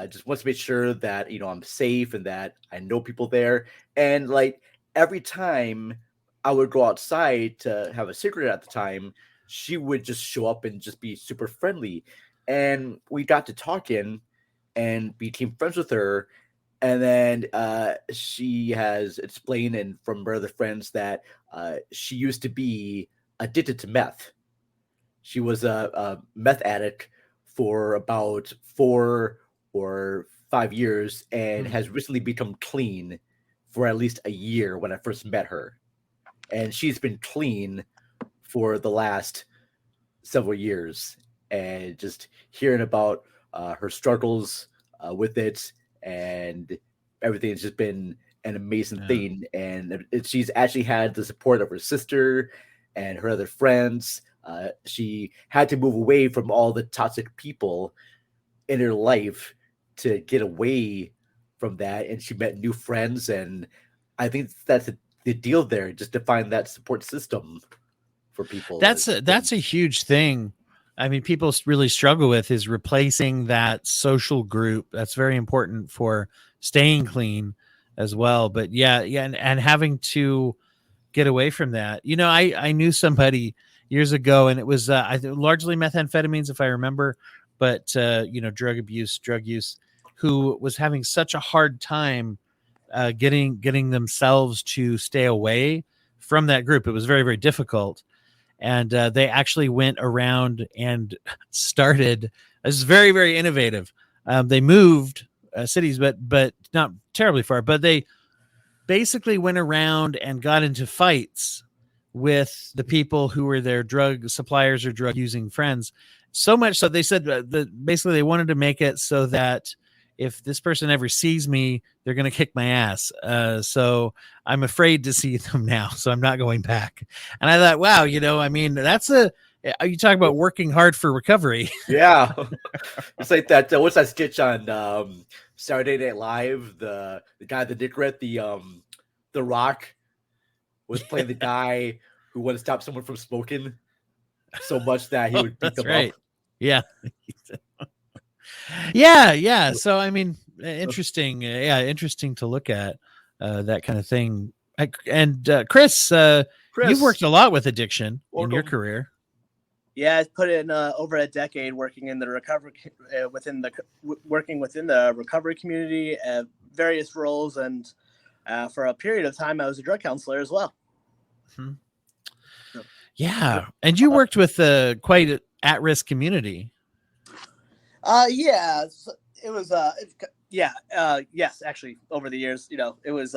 [SPEAKER 2] Just wants to make sure that I'm safe and that I know people there. And like every time I would go outside to have a cigarette at the time, she would just show up and just be super friendly. And we got to talking and became friends with her. And then she has explained, and from her other friends, that she used to be addicted to meth. She was a meth addict for about 4 or 5 years and
[SPEAKER 1] Hmm.
[SPEAKER 2] has recently become clean for at least a year when I first met her. And she's been clean for the last several years. And just hearing about her struggles with it and everything has just been an amazing
[SPEAKER 1] Yeah.
[SPEAKER 2] thing. And she's actually had the support of her sister and her other friends. She had to move away from all the toxic people in her life to get away from that. And she met new friends. And I think that's the deal there, just to find that support system for people.
[SPEAKER 1] That's a huge thing. I mean, people really struggle with is replacing that social group. That's very important for staying clean as well. But yeah, and having to get away from that. I knew somebody years ago, and it was largely methamphetamines, if I remember, but drug use, who was having such a hard time getting themselves to stay away from that group. It was very, very difficult, and they actually went around and started. This is very, very innovative. They moved cities, but not terribly far. But they basically went around and got into fights with the people who were their drug suppliers or drug using friends. So much so they said that basically they wanted to make it so that if this person ever sees me, they're going to kick my ass. So I'm afraid to see them now. So I'm not going back. And I thought, wow, I mean, you talk about working hard for recovery.
[SPEAKER 2] Yeah, it's like that. What's that sketch on Saturday Night Live? The guy, the dickhead, the Rock was playing the guy who wanted to stop someone from smoking so much that he
[SPEAKER 1] Oh,
[SPEAKER 2] would beat
[SPEAKER 1] that's
[SPEAKER 2] them up.
[SPEAKER 1] right. Yeah. Yeah. So, I mean, interesting. Interesting to look at that kind of thing. And Chris, you've worked
[SPEAKER 2] Chris,
[SPEAKER 1] a lot with addiction in your
[SPEAKER 2] welcome.
[SPEAKER 1] career.
[SPEAKER 3] Yeah, I put in over a decade working in the recovery working within the recovery community, various roles, and for a period of time, I was a drug counselor as well.
[SPEAKER 1] Hmm.
[SPEAKER 3] So,
[SPEAKER 1] Yeah, and you worked with quite an at-risk community.
[SPEAKER 3] yeah, it was yes, actually, over the years, it was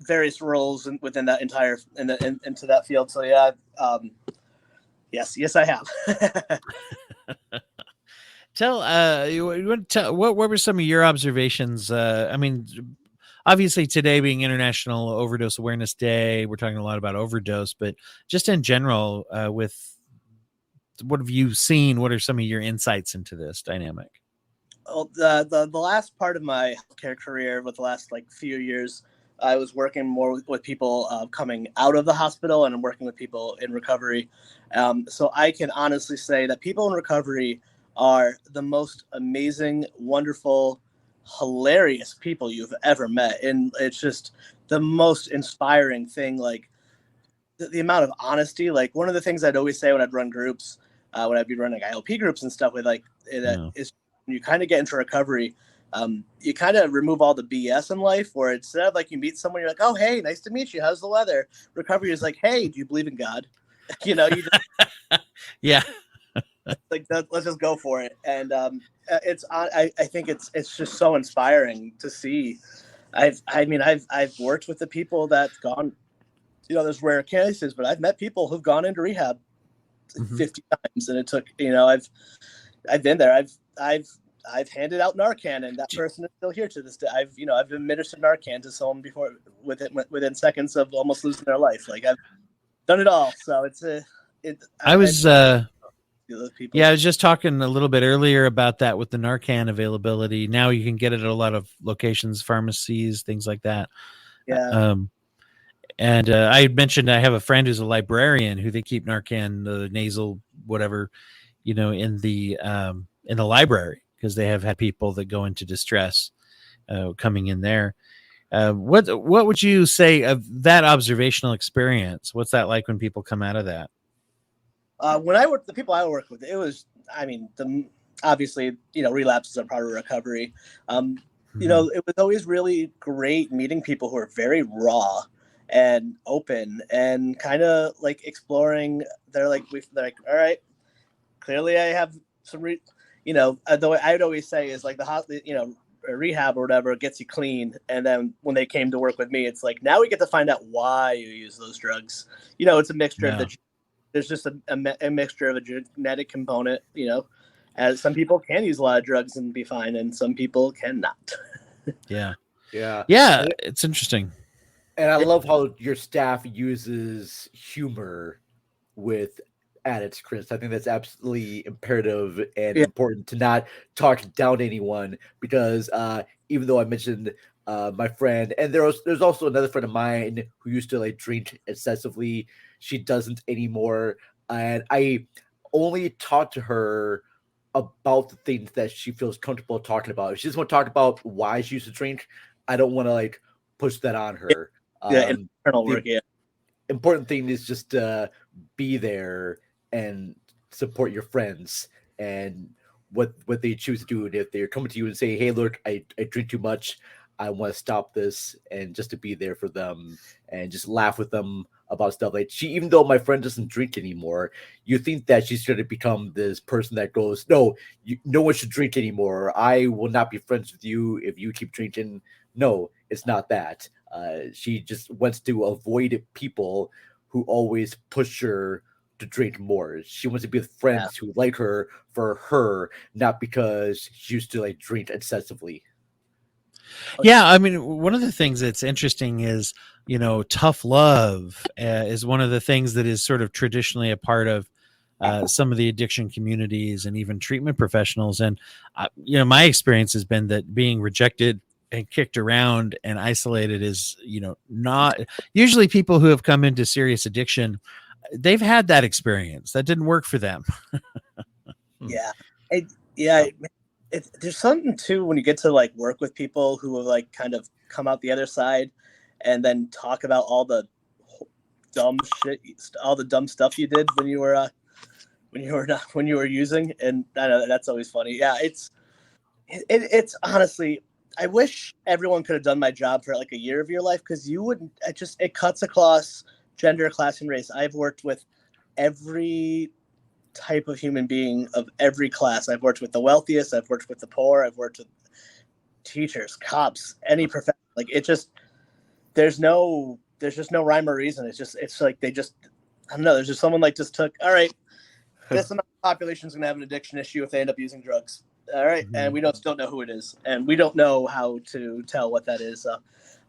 [SPEAKER 3] various roles within that entire into that field. So yeah, yes, I have.
[SPEAKER 1] Tell what were some of your observations? I mean, obviously today being International Overdose Awareness Day, we're talking a lot about overdose, but just in general, with what have you seen? What are some of your insights into this dynamic?
[SPEAKER 3] Well, the last part of my healthcare career, with the last few years, I was working more with people coming out of the hospital, and I'm working with people in recovery. So I can honestly say that people in recovery are the most amazing, wonderful, hilarious people you've ever met, and it's just the most inspiring thing. Like the amount of honesty. Like one of the things I'd always say when I'd run groups, when I'd be running ILP groups and stuff with
[SPEAKER 1] Yeah.
[SPEAKER 3] is when you kind of get into recovery, you kind of remove all the BS in life, where instead of you meet someone, you're like, oh, hey, nice to meet you. How's the weather? Recovery is like, hey, do you believe in God? You just
[SPEAKER 1] Yeah.
[SPEAKER 3] let's just go for it. And I think it's just so inspiring to see. I've worked with the people that's gone, there's rare cases, but I've met people who've gone into rehab 50 times, and it took, I've been there. I've handed out Narcan, and that person is still here to this day. I've administered Narcan to someone before within seconds of almost losing their life. Like I've done it all. So
[SPEAKER 1] I was
[SPEAKER 3] those people.
[SPEAKER 1] I was just talking a little bit earlier about that with the Narcan availability. Now you can get it at a lot of locations, pharmacies, things like that.
[SPEAKER 3] Yeah.
[SPEAKER 1] And I had mentioned I have a friend who's a librarian who they keep Narcan, the nasal, whatever, in the library because they have had people that go into distress coming in there. What would you say of that observational experience? What's that like when people come out of that?
[SPEAKER 3] When I worked, the people I worked with, it was, obviously, relapses are part of recovery. It was always really great meeting people who are very raw and open and kind of like exploring. They're like, all right, clearly I have some, the way I'd always say is like rehab or whatever gets you clean. And then when they came to work with me, it's like, now we get to find out why you use those drugs. It's a mixture of there's just a mixture of a genetic component, as some people can use a lot of drugs and be fine, and some people cannot.
[SPEAKER 1] Yeah.
[SPEAKER 2] Yeah.
[SPEAKER 1] It's interesting.
[SPEAKER 2] And I love how your staff uses humor with addicts, Chris. I think that's absolutely imperative and important to not talk down anyone because even though I mentioned my friend, and there's also another friend of mine who used to like drink excessively. She doesn't anymore, and I only talk to her about the things that she feels comfortable talking about. If she doesn't want to talk about why she used to drink, I don't want to like push that on her.
[SPEAKER 3] Internal work.
[SPEAKER 2] Important thing is just be there and support your friends and what they choose to do. And if they're coming to you and say, hey, look, I drink too much, I want to stop this, and just to be there for them and just laugh with them about stuff. Like even though my friend doesn't drink anymore, you think that she's going to become this person that goes, no, no one should drink anymore. I will not be friends with you if you keep drinking. No, it's not that. She just wants to avoid people who always push her to drink more. She wants to be with friends who like her for her, not because she used to like drink excessively.
[SPEAKER 1] Yeah, one of the things that's interesting is, tough love is one of the things that is sort of traditionally a part of some of the addiction communities and even treatment professionals. And, my experience has been that being rejected and kicked around and isolated is, not usually people who have come into serious addiction. They've had that experience that didn't work for them.
[SPEAKER 3] There's something too when you get to like work with people who have like kind of come out the other side and then talk about all the dumb shit, all the dumb stuff you did when you were using. And I know that's always funny. Yeah. It's honestly, I wish everyone could have done my job for like a year of your life. Cause you wouldn't, it cuts across gender, class, and race. I've worked with every type of human being of every class. I've worked with the wealthiest, I've worked with the poor, I've worked with teachers, cops, any profession. Like there's just no rhyme or reason. It's like I don't know, there's just someone like just took, all right, this amount of population is going to have an addiction issue if they end up using drugs. All right. Mm-hmm. And we don't know who it is. And we don't know how to tell what that is.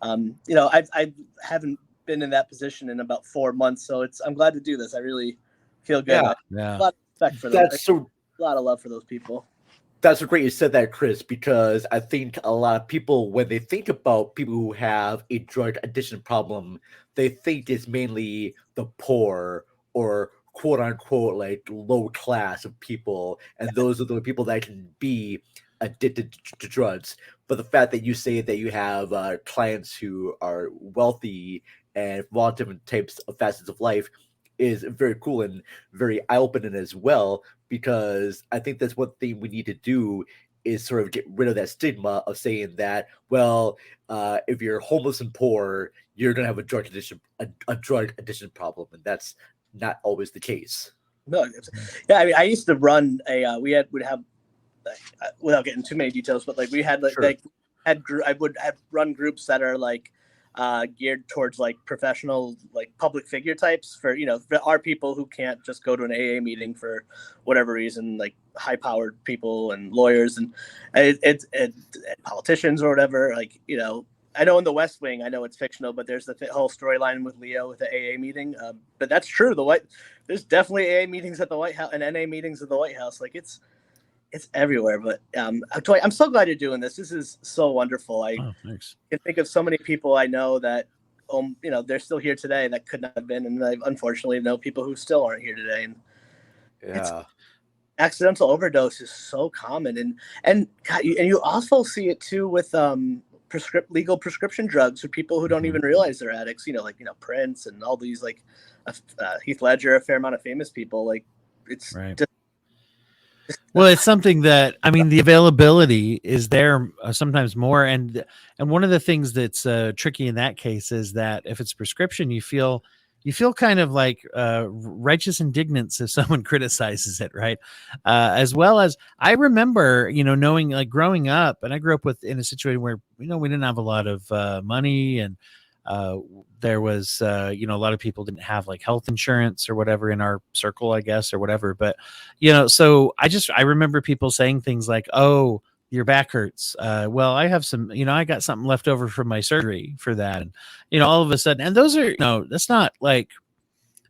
[SPEAKER 3] I haven't been in that position in about 4 months. So I'm glad to do this. I really feel good.
[SPEAKER 1] Yeah.
[SPEAKER 3] A lot of respect for them. A lot of love for those people.
[SPEAKER 2] That's so great you said that, Chris, because I think a lot of people, when they think about people who have a drug addiction problem, they think it's mainly the poor or quote unquote like low class of people, and those are the people that can be addicted to drugs. But the fact that you say that you have clients who are wealthy and from all different types of facets of life is very cool and very eye-opening as well, because I think that's one thing we need to do is sort of get rid of that stigma of saying that, well, if you're homeless and poor, you're going to have a drug addiction problem. And that's not always the case.
[SPEAKER 3] No. Yeah. I used to run we'd have, without getting too many details, but like we had I would have run groups that are like geared towards like professional, like public figure types for our people who can't just go to an AA meeting for whatever reason, like high powered people and lawyers and politicians or whatever. Like, I know in the West Wing, I know it's fictional, but there's the whole storyline with Leo with the AA meeting. But that's true. There's definitely AA meetings at the White House and NA meetings at the White House. Like it's everywhere. But I'm so glad you're doing this. This is so wonderful. I can think of so many people I know that they're still here today that could not have been, and I unfortunately know people who still aren't here today. And
[SPEAKER 2] Yeah.
[SPEAKER 3] accidental overdose is so common, and God, you also see it too with legal prescription drugs for people who don't even realize they're addicts. Like Prince and all these, like Heath Ledger, a fair amount of famous people. Like it's
[SPEAKER 1] right. Well, it's something that, I mean, the availability is there sometimes more, and one of the things that's tricky in that case is that if it's prescription, you feel kind of like righteous indignance if someone criticizes it, right? As well as I remember, knowing, like, growing up, and I grew up in a situation where we didn't have a lot of money, and there was a lot of people didn't have like health insurance or whatever in our circle, I guess, or whatever. But so I remember people saying things like, "Oh, your back hurts. Well, I have some, I got something left over from my surgery for that." And all of a sudden, and those are, that's not like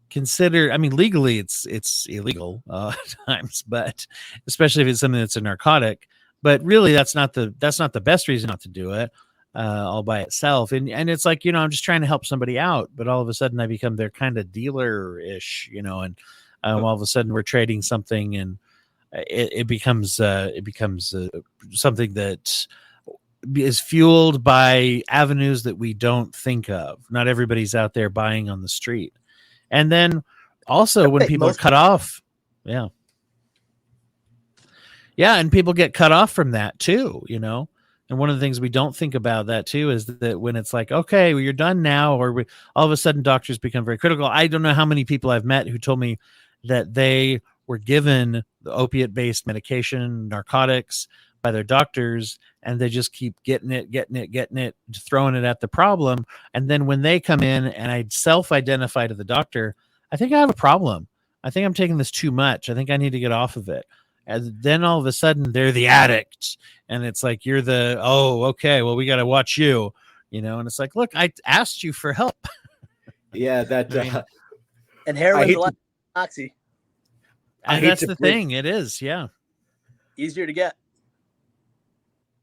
[SPEAKER 1] considered, I mean, legally it's illegal at times, but especially if it's something that's a narcotic. But really, that's not the best reason not to do it all by itself. And it's like, I'm just trying to help somebody out, but all of a sudden I become their kind of dealer-ish, and all of a sudden we're trading something, and it becomes something that is fueled by avenues that we don't think of. Not everybody's out there buying on the street. And then also when people are cut off, yeah, and people get cut off from that too, And one of the things we don't think about that too is that when it's like, okay, well, you're done now, or all of a sudden doctors become very critical. I don't know how many people I've met who told me that they were given the opiate-based medication, narcotics, by their doctors, and they just keep getting it, throwing it at the problem. And then when they come in and I self-identify to the doctor, I think I have a problem. I think I'm taking this too much. I think I need to get off of it. And then all of a sudden they're the addict, and it's like, you're the, oh, okay, well, we got to watch you, and it's like, look, I asked you for help.
[SPEAKER 2] Yeah, that
[SPEAKER 3] and heroin's a lot of oxy.
[SPEAKER 1] And that's the thing. It is, yeah,
[SPEAKER 3] easier to get.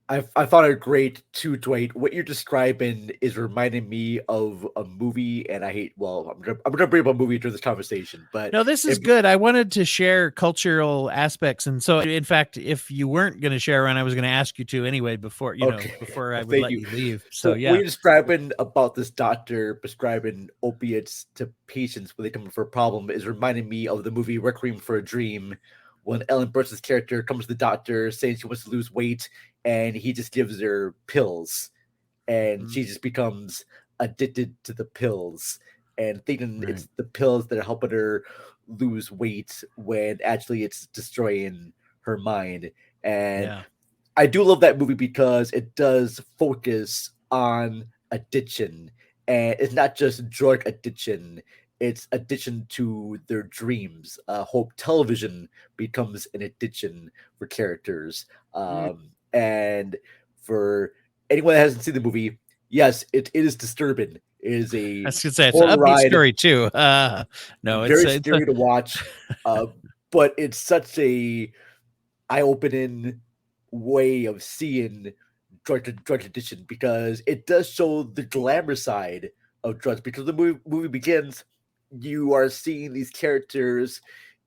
[SPEAKER 2] I found it great too, Dwight. What you're describing is reminding me of a movie, and I'm gonna bring up a movie during this conversation. But
[SPEAKER 1] no, this is good. I wanted to share cultural aspects, and so in fact, if you weren't going to share one, I was going to ask you to anyway before before I would let you leave. So yeah,
[SPEAKER 2] what you're describing about this doctor prescribing opiates to patients when they come in for a problem is reminding me of the movie Requiem for a Dream, when Ellen Burstyn's character comes to the doctor saying she wants to lose weight, and he just gives her pills, and she just becomes addicted to the pills and thinking it's the pills that are helping her lose weight when actually it's destroying her mind. And I do love that movie because it does focus on addiction, and it's not just drug addiction. It's addiction to their dreams. Hope television becomes an addiction for characters. And for anyone that hasn't seen the movie, yes, it is disturbing. It is a
[SPEAKER 1] I was gonna say it's an upbeat story too. No,
[SPEAKER 2] it's scary to watch, but it's such a eye-opening way of seeing drug addiction, because it does show the glamour side of drugs. Because the movie begins, you are seeing these characters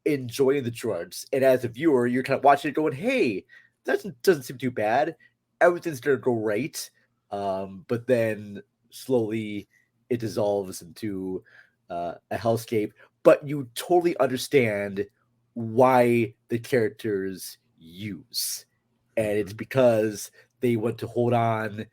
[SPEAKER 2] enjoying the drugs, and as a viewer, you're kind of watching it going, "Hey, that doesn't seem too bad. Everything's gonna go right." But then slowly it dissolves into a hellscape. But you totally understand why the characters use, and it's because they want to hold on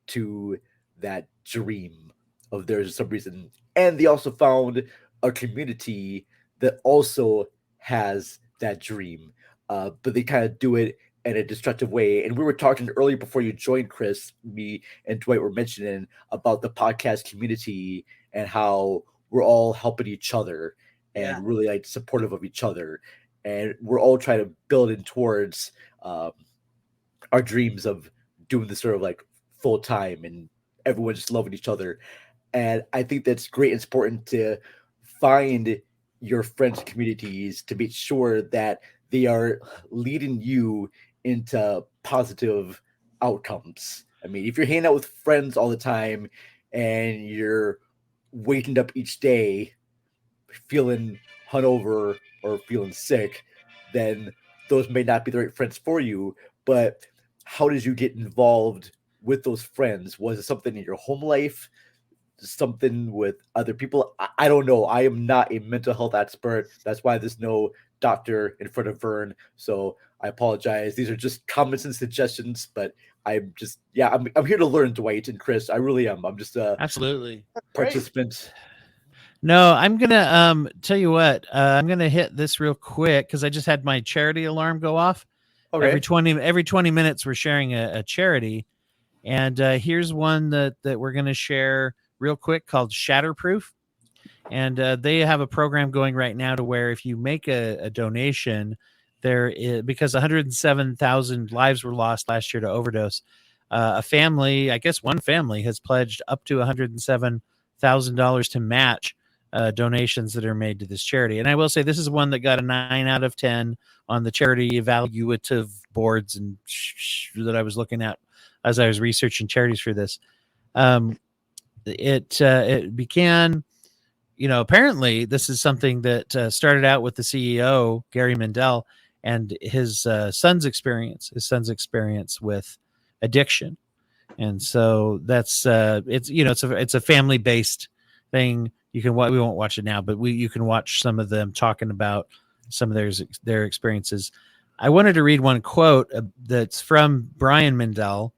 [SPEAKER 2] to that dream of theirs for some reason. And they also found a community that also has that dream, but they kind of do it in a destructive way. And we were talking earlier before you joined, Chris, me and Dwight were mentioning about the podcast community and how we're all helping each other and really like supportive of each other. And we're all trying to build in towards our dreams of doing this sort of like full time, and everyone just loving each other. And I think that's great. It's important to find your friends' communities to make sure that they are leading you into positive outcomes. I mean, if you're hanging out with friends all the time and you're waking up each day feeling hungover or feeling sick, then those may not be the right friends for you. But how did you get involved with those friends? Was it something in your home life? Something with other people? I don't know. I am not a mental health expert. That's why there's no doctor in front of Vern. So I apologize. These are just comments and suggestions, but I'm here to learn, Dwight and Chris. I really am. I'm just a
[SPEAKER 1] Absolutely.
[SPEAKER 2] participant.
[SPEAKER 1] No, I'm gonna tell you what. I'm gonna hit this real quick because I just had my charity alarm go off.
[SPEAKER 2] Okay.
[SPEAKER 1] Every 20 minutes, we're sharing a charity, and here's one that we're gonna share real quick called Shatterproof, and they have a program going right now to where if you make a donation, because 107,000 lives were lost last year to overdose. A family, I guess one family, has pledged up to $107,000 to match donations that are made to this charity. And I will say this is one that got a 9 out of 10 on the charity evaluative boards and that I was looking at as I was researching charities for this. It began, apparently this is something that started out with the CEO, Gary Mendel, and his son's experience with addiction. And so that's it's a family based thing. We won't watch it now, but you can watch some of them talking about some of their experiences. I wanted to read one quote that's from Brian Mendel,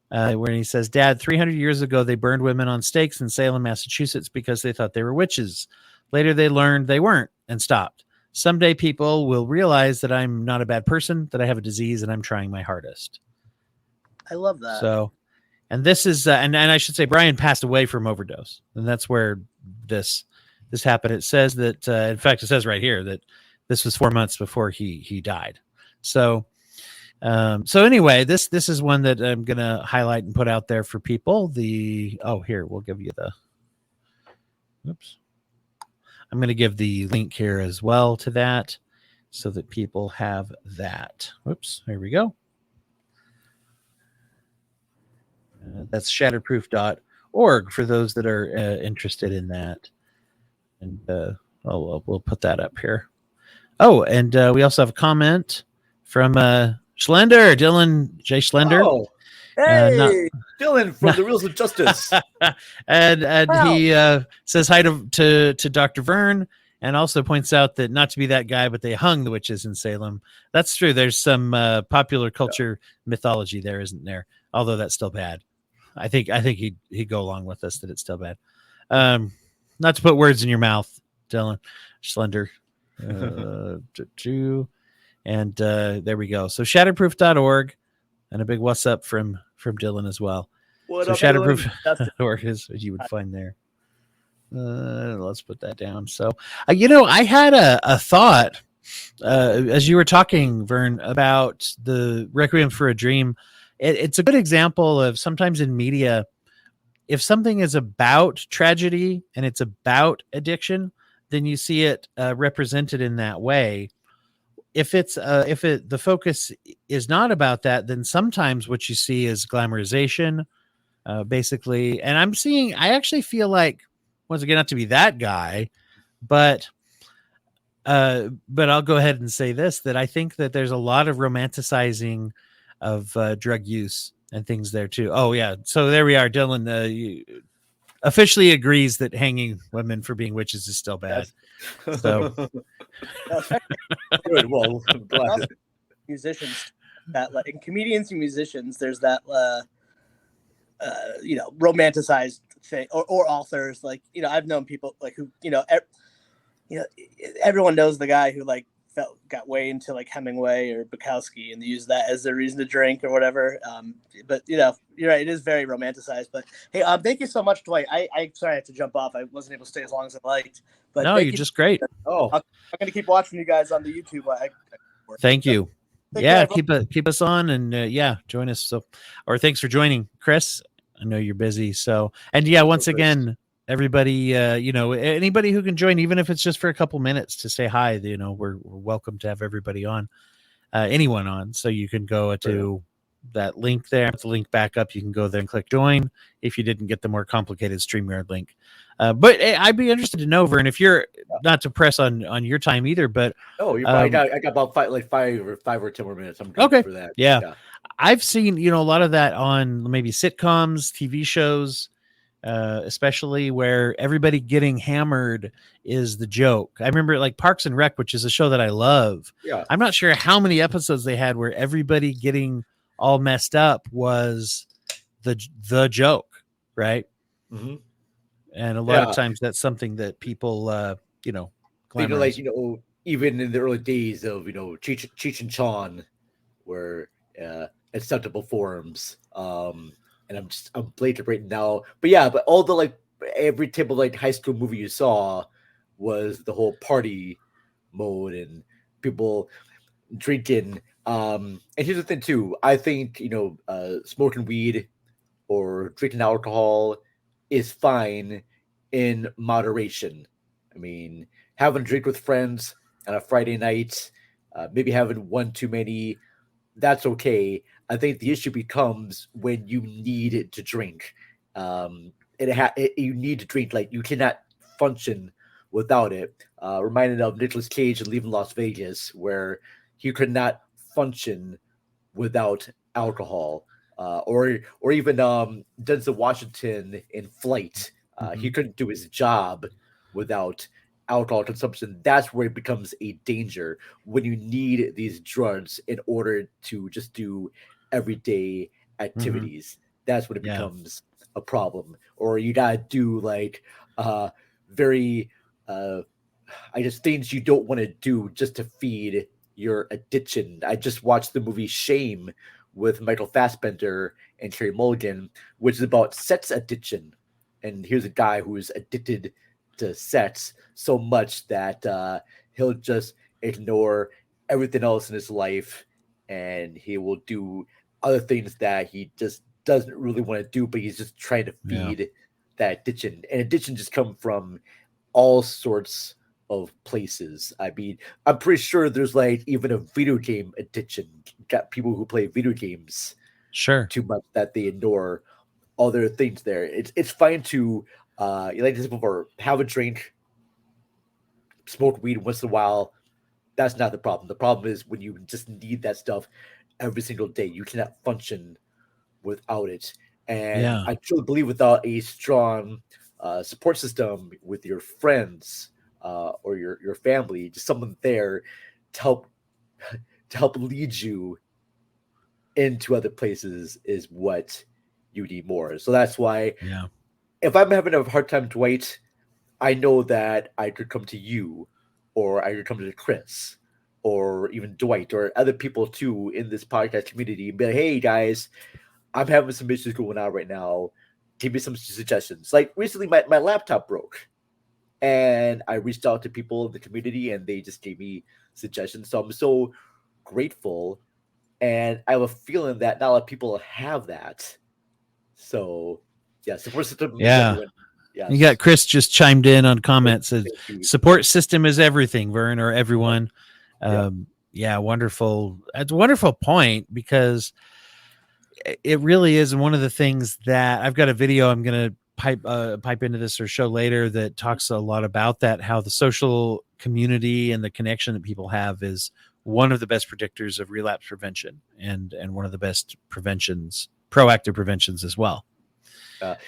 [SPEAKER 1] where he says, "Dad, 300 years ago, they burned women on stakes in Salem, Massachusetts because they thought they were witches. Later, they learned they weren't and stopped. Someday people will realize that I'm not a bad person, that I have a disease, and I'm trying my hardest."
[SPEAKER 3] I love that.
[SPEAKER 1] So, and this is, and I should say, Brian passed away from overdose, and that's where this happened. It says that, in fact, it says right here that this was 4 months before he died. So anyway, this is one that I'm going to highlight and put out there for people. Here, we'll give you I'm going to give the link here as well to that so that people have that. Whoops, here we go. That's shatterproof.org for those that are interested in that. And we'll put that up here. Oh, and we also have a comment from Schlender, Dylan J. Schlender.
[SPEAKER 2] Oh, hey, Dylan from the Wheels of Justice.
[SPEAKER 1] and wow. He says hi to Dr. Vern, and also points out that not to be that guy, but they hung the witches in Salem. That's true. There's some popular culture mythology there, isn't there? Although that's still bad. I think he'd go along with us that it's still bad. Not to put words in your mouth, Dylan Schlender. And there we go. So shatterproof.org, and a big what's up from Dylan as well.
[SPEAKER 2] What
[SPEAKER 1] so
[SPEAKER 2] up,
[SPEAKER 1] shatterproof.org is what you would find there. Let's put that down. So, I had a thought as you were talking, Vern, about the Requiem for a Dream. It's a good example of sometimes in media, if something is about tragedy and it's about addiction, then you see it represented in that way. If the focus is not about that, then sometimes what you see is glamorization, basically. And I actually feel like, once again, not to be that guy, but I'll go ahead and say this, that I think that there's a lot of romanticizing of drug use and things there too. Oh yeah. So there we are. Dylan officially agrees that hanging women for being witches is still bad.
[SPEAKER 2] Yes.
[SPEAKER 1] So
[SPEAKER 2] good. Well, I'm glad.
[SPEAKER 3] Musicians, that like in comedians and musicians, there's that romanticized thing, or authors. Like, I've known people like who, everyone knows the guy who like got way into like Hemingway or Bukowski and used that as their reason to drink or whatever. But you're right, it is very romanticized. But hey, thank you so much, Dwight. I sorry I had to jump off. I wasn't able to stay as long as I liked. But
[SPEAKER 1] no, you're just great.
[SPEAKER 2] Oh,
[SPEAKER 3] I'm gonna keep watching you guys on the YouTube.
[SPEAKER 1] Thank you. Yeah, keep us on and join us. So, or thanks for joining, Chris. I know you're busy. So, and once again, everybody, anybody who can join, even if it's just for a couple minutes to say hi, we're welcome to have everybody on, anyone on. So you can go to that link there. Put the link back up. You can go there and click join if you didn't get the more complicated StreamYard link. But I'd be interested to know, Vern, if you're not to press on your time either, but
[SPEAKER 2] I got about five or 10 more minutes. I'm good
[SPEAKER 1] okay
[SPEAKER 2] for that.
[SPEAKER 1] Yeah. I've seen, a lot of that on maybe sitcoms, TV shows, especially where everybody getting hammered is the joke. I remember like Parks and Rec, which is a show that I love.
[SPEAKER 2] Yeah.
[SPEAKER 1] I'm not sure how many episodes they had where everybody getting all messed up was the joke, right?
[SPEAKER 2] Mm-hmm.
[SPEAKER 1] And a lot of times that's something that people, glamorize.
[SPEAKER 2] Like, even in the early days of, Cheech and Chong, where acceptable forms. And I'm blatant right now. But all the like every type of like high school movie you saw was the whole party mode and people drinking. And here's the thing too. I think, smoking weed or drinking alcohol is fine in moderation. I mean, having a drink with friends on a Friday night, maybe having one too many, that's okay. I think the issue becomes when you need to drink. You need to drink, like you cannot function without it. Reminded of Nicolas Cage in Leaving Las Vegas, where he could not function without alcohol. Or even Denzel Washington in Flight. He couldn't do his job without alcohol consumption. That's where it becomes a danger, when you need these drugs in order to just do everyday activities. That's when it becomes a problem. Or you gotta do like very I just things you don't want to do just to feed your addiction. I just watched the movie Shame with Michael Fassbender and Carey Mulligan, which is about sex addiction. And here's a guy who is addicted to sex so much that he'll just ignore everything else in his life, and he will do other things that he just doesn't really want to do, but he's just trying to feed that addiction. And addiction just come from all sorts of places. I mean, I'm pretty sure there's like even a video game addiction. Got people who play video games too much that they ignore other things there. It's fine to like this before, have a drink, smoke weed once in a while. That's not the problem. The problem is when you just need that stuff every single day. You cannot function without it. And I truly believe without a strong support system with your friends or your family, just someone there to help lead you into other places is what you need more. So that's why if I'm having a hard time, Dwight, I know that I could come to you, or I could come to Chris, or even Dwight, or other people too in this podcast community and be like, hey guys, I'm having some issues going on right now. Give me some suggestions. Like recently my laptop broke, and I reached out to people in the community and they just gave me suggestions. So I'm so grateful. And I have a feeling that not a lot of people have that. So, support system.
[SPEAKER 1] Yeah. Yes. You got Chris just chimed in on comments. Says, support system is everything, Vern, or everyone. Wonderful. That's a wonderful point, because it really is one of the things that I've got a video I'm going to pipe into this or show later that talks a lot about that, how the social community and the connection that people have is one of the best predictors of relapse prevention and one of the best proactive preventions as well.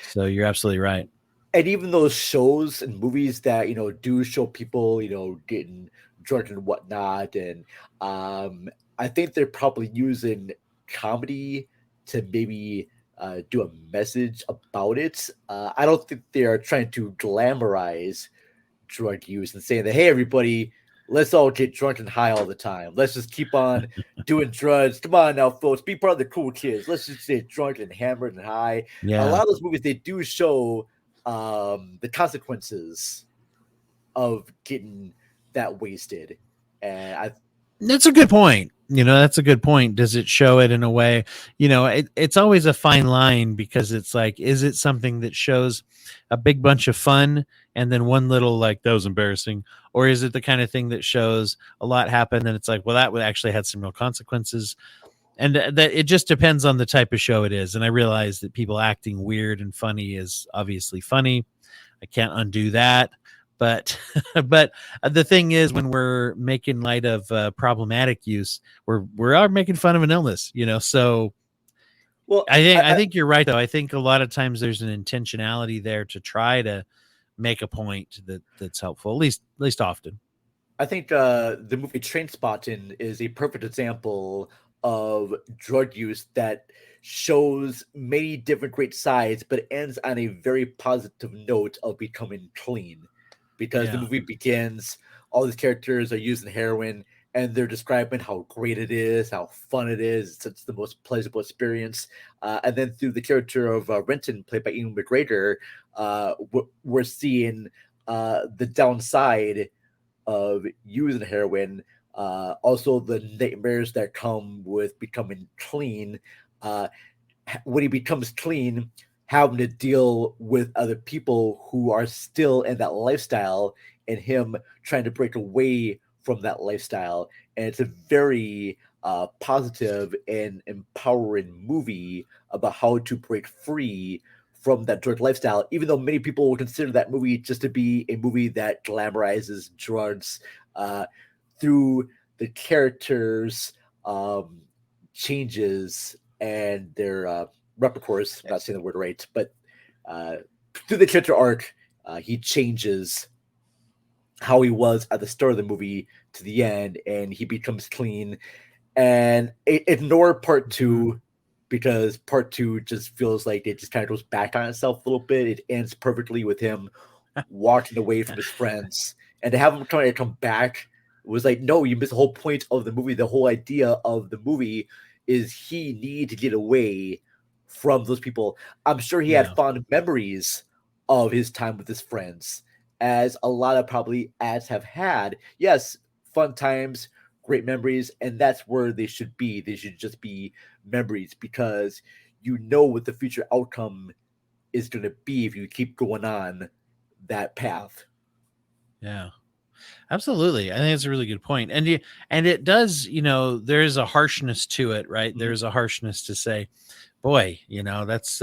[SPEAKER 1] So you're absolutely right.
[SPEAKER 2] And even those shows and movies that, do show people, getting drunk and whatnot. And I think they're probably using comedy to maybe do a message about it. I don't think they are trying to glamorize drug use and saying that, hey, everybody, let's all get drunk and high all the time. Let's just keep on doing drugs. Come on now, folks. Be part of the cool kids. Let's just get drunk and hammered and high. Yeah. A lot of those movies, they do show the consequences of getting that wasted. And
[SPEAKER 1] that's a good point. That's a good point. Does it show it in a way? It's always a fine line, because it's like, is it something that shows a big bunch of fun and then one little like, that was embarrassing? Or is it the kind of thing that shows a lot happened and it's like, well, that would actually had some real consequences? and that it just depends on the type of show it is. And I realize that people acting weird and funny is obviously funny. I can't undo that. But but the thing is, when we're making light of problematic use, we are making fun of an illness, So
[SPEAKER 2] Well,
[SPEAKER 1] I think you're right, though. I think a lot of times there's an intentionality there to try to make a point that's helpful, at least often.
[SPEAKER 2] I think the movie Trainspotting is a perfect example of drug use that shows many different great sides, but ends on a very positive note of becoming clean. Because the
[SPEAKER 1] Yeah.
[SPEAKER 2] movie begins, all these characters are using heroin, and they're describing how great it is, how fun it is. It's the most pleasurable experience. And then through the character of Renton, played by Ian McGregor, we're seeing the downside of using heroin, also the nightmares that come with becoming clean. When he becomes clean, having to deal with other people who are still in that lifestyle, and him trying to break away from that lifestyle. And it's a very positive and empowering movie about how to break free from that drug lifestyle, even though many people will consider that movie just to be a movie that glamorizes drugs. Through the characters' changes and their repertoires, I'm not saying the word right, but through the character arc, he changes how he was at the start of the movie to the end, and he becomes clean. And ignore part two, because part two just feels like it just kind of goes back on itself a little bit. It ends perfectly with him walking away from his friends, and to have him trying to come back was like, no, you missed the whole point of the movie. The whole idea of the movie is he needed to get away from those people. I'm sure he had fond memories of his time with his friends, as a lot of probably ads have had. Yes, fun times, great memories, and that's where they should be. They should just be memories, because you know what the future outcome is going to be if you keep going on that path.
[SPEAKER 1] Yeah, absolutely. I think it's a really good point. And it does, there's a harshness to it, right?
[SPEAKER 2] Mhm.
[SPEAKER 1] There's a harshness to say, boy, that's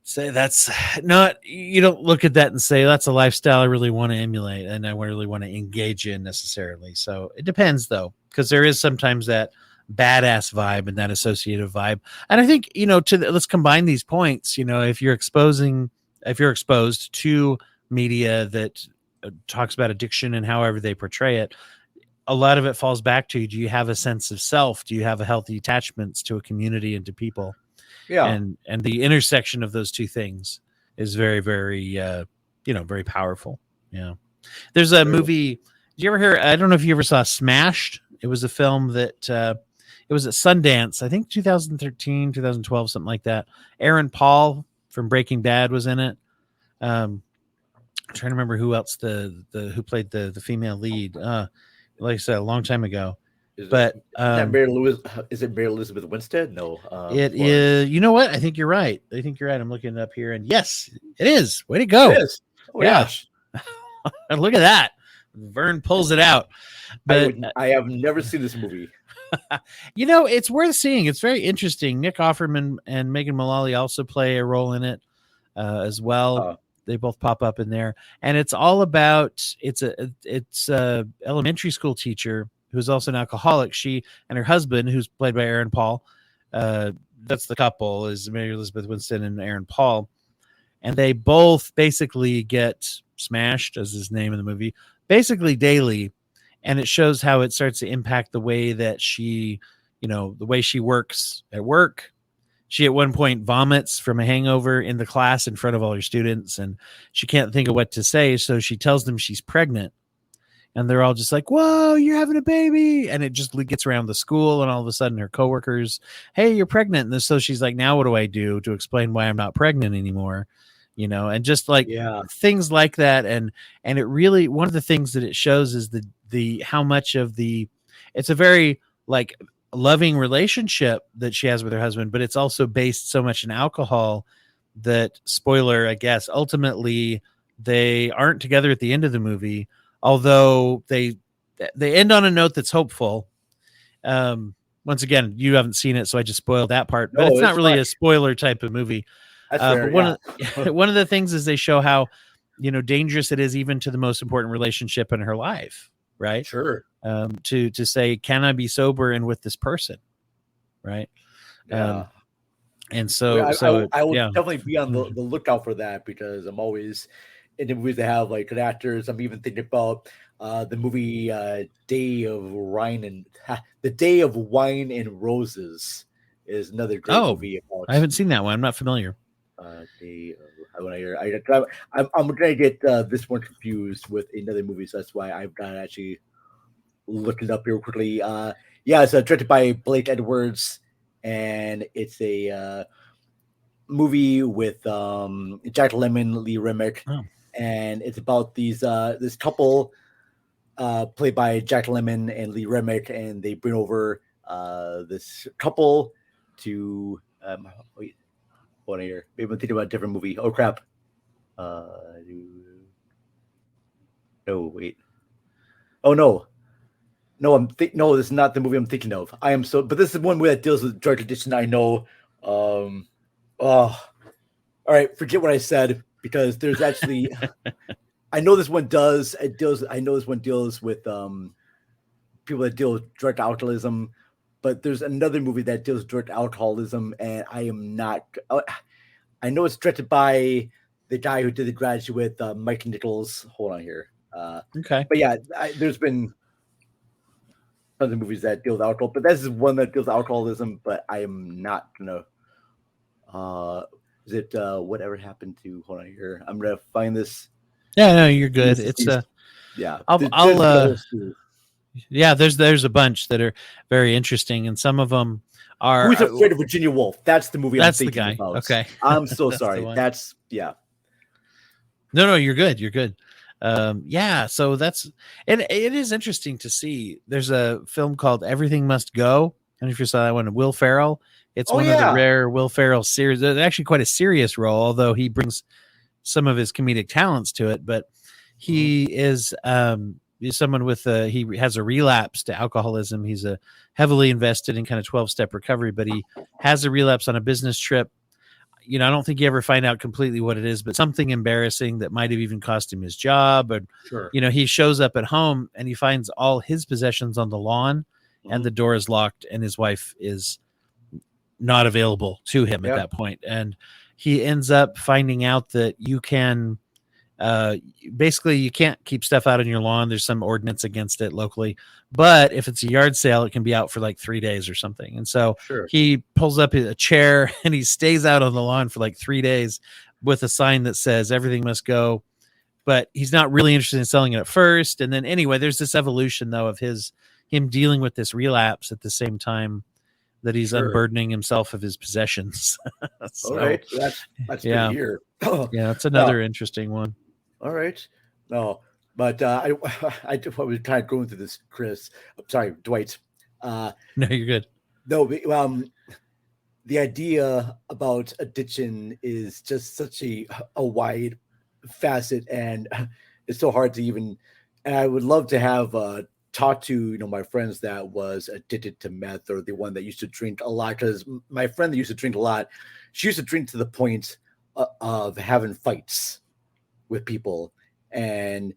[SPEAKER 1] say that's not, you don't look at that and say that's a lifestyle I really want to emulate and I really want to engage in necessarily. So it depends, though, because there is sometimes that badass vibe and that associative vibe. And I think, let's combine these points. If you're exposed to media that talks about addiction and however they portray it, a lot of it falls back to, do you have a sense of self? Do you have a healthy attachments to a community and to people?
[SPEAKER 2] Yeah.
[SPEAKER 1] And the intersection of those two things is very, very, very powerful. Yeah. There's a movie. Did you ever hear? I don't know if you ever saw Smashed. It was a film that it was at Sundance, I think 2013, 2012, something like that. Aaron Paul from Breaking Bad was in it. I'm trying to remember who else who played the female lead. Like I said, a long time ago.
[SPEAKER 2] Is
[SPEAKER 1] But
[SPEAKER 2] that Mary Louise? Is it Mary Elizabeth Winstead? No,
[SPEAKER 1] it is. You know what? I think you're right. I'm looking it up here, and yes, it is. Way to go!
[SPEAKER 2] It is. Oh
[SPEAKER 1] yeah.
[SPEAKER 2] gosh!
[SPEAKER 1] Look at that. Vern pulls it out. But
[SPEAKER 2] I have never seen this movie.
[SPEAKER 1] It's worth seeing. It's very interesting. Nick Offerman and Megan Mullally also play a role in it as well. They both pop up in there, and it's all about it's a elementary school teacher who's also an alcoholic. She and her husband, who's played by Aaron Paul, that's the couple, is Mary Elizabeth Winstead and Aaron Paul, and they both basically get smashed, as his name in the movie, basically daily, and it shows how it starts to impact the way that she, the way she works at work. She at one point vomits from a hangover in the class in front of all her students, and she can't think of what to say, so she tells them she's pregnant. And they're all just like, whoa, you're having a baby. And it just gets around the school. And all of a sudden her coworkers, hey, you're pregnant. And so she's like, now what do I do to explain why I'm not pregnant anymore? And just like things like that. And it really, one of the things that it shows is the how much of it's a very like loving relationship that she has with her husband, but it's also based so much in alcohol that, spoiler, I guess, ultimately they aren't together at the end of the movie. Although they end on a note that's hopeful, once again, you haven't seen it, so I just spoiled that part. But
[SPEAKER 2] No,
[SPEAKER 1] it's not
[SPEAKER 2] it's
[SPEAKER 1] really
[SPEAKER 2] fine.
[SPEAKER 1] a spoiler type of movie.
[SPEAKER 2] That's fair.
[SPEAKER 1] But one of the things is they show how, dangerous it is even to the most important relationship in her life, right?
[SPEAKER 2] Sure.
[SPEAKER 1] To say, can I be sober and with this person, right?
[SPEAKER 2] Yeah.
[SPEAKER 1] And
[SPEAKER 2] I will
[SPEAKER 1] yeah.
[SPEAKER 2] definitely be on the lookout for that, because I'm always in the movies that have like good actors. I'm even thinking about the movie Day of Wine and The Day of Wine and Roses is another great movie about.
[SPEAKER 1] I haven't seen that one. I'm not familiar.
[SPEAKER 2] Day of, I'm gonna get this one confused with another movie, so that's why I've got to actually look it up here quickly. Yeah, it's directed by Blake Edwards, and it's a movie with Jack Lemmon, Lee Remick, and it's about this couple played by Jack Lemmon and Lee Remick, and they bring over this couple to wait, hold on here. Maybe I'm thinking about a different movie. Oh crap! No, wait. Oh no. No, no, this is not the movie I'm thinking of. But this is one movie that deals with drug addiction. I know. Oh, all right. Forget what I said, because there's actually, I know this one does. I know this one deals with people that deal with drug alcoholism, but there's another movie that deals with drug alcoholism, and I am not. I know it's directed by the guy who did The Graduate, Mike Nichols. Hold on here.
[SPEAKER 1] Okay.
[SPEAKER 2] But yeah, there's been tons of movies that deal with alcohol, but this is one that deals with alcoholism. But I am not gonna. Is it Whatever Happened to? Hold on here. I'm gonna find this.
[SPEAKER 1] Yeah, no, you're good. It's
[SPEAKER 2] yeah.
[SPEAKER 1] Yeah, there's a bunch that are very interesting, and some of them are.
[SPEAKER 2] Who's Afraid of Virginia Woolf? That's the movie.
[SPEAKER 1] That's
[SPEAKER 2] I'm
[SPEAKER 1] the
[SPEAKER 2] thinking
[SPEAKER 1] guy.
[SPEAKER 2] about.
[SPEAKER 1] Okay,
[SPEAKER 2] I'm so
[SPEAKER 1] That's
[SPEAKER 2] sorry. That's yeah.
[SPEAKER 1] No, you're good. You're good. Yeah, so that's it is interesting to see. There's a film called Everything Must Go. I don't know if you saw that one. Will Ferrell. It's one of the rare Will Ferrell series. It's actually quite a serious role, although he brings some of his comedic talents to it. But he is someone with he has a relapse to alcoholism. He's a heavily invested in kind of 12-step recovery, but he has a relapse on a business trip. I don't think you ever find out completely what it is, but something embarrassing that might have even cost him his job. And, he shows up at home and he finds all his possessions on the lawn and the door is locked and his wife is not available to him at that point. And he ends up finding out that you can, basically you can't keep stuff out on your lawn. There's some ordinance against it locally, but if it's a yard sale, it can be out for like 3 days or something. And so he pulls up a chair and he stays out on the lawn for like 3 days with a sign that says everything must go, but he's not really interested in selling it at first. And then anyway, there's this evolution though of him dealing with this relapse at the same time that he's unburdening himself of his possessions.
[SPEAKER 2] So, all right. That's good to hear.
[SPEAKER 1] Yeah, that's another interesting one.
[SPEAKER 2] All right. No, but I was kind of going through this, Chris. I'm sorry, Dwight.
[SPEAKER 1] No, you're good.
[SPEAKER 2] No, the idea about addiction is just such a wide facet, and it's so hard to even. And I would love to have talk to my friends that was addicted to meth, or the one that used to drink a lot. Because my friend that used to drink a lot, she used to drink to the point of having fights with people, and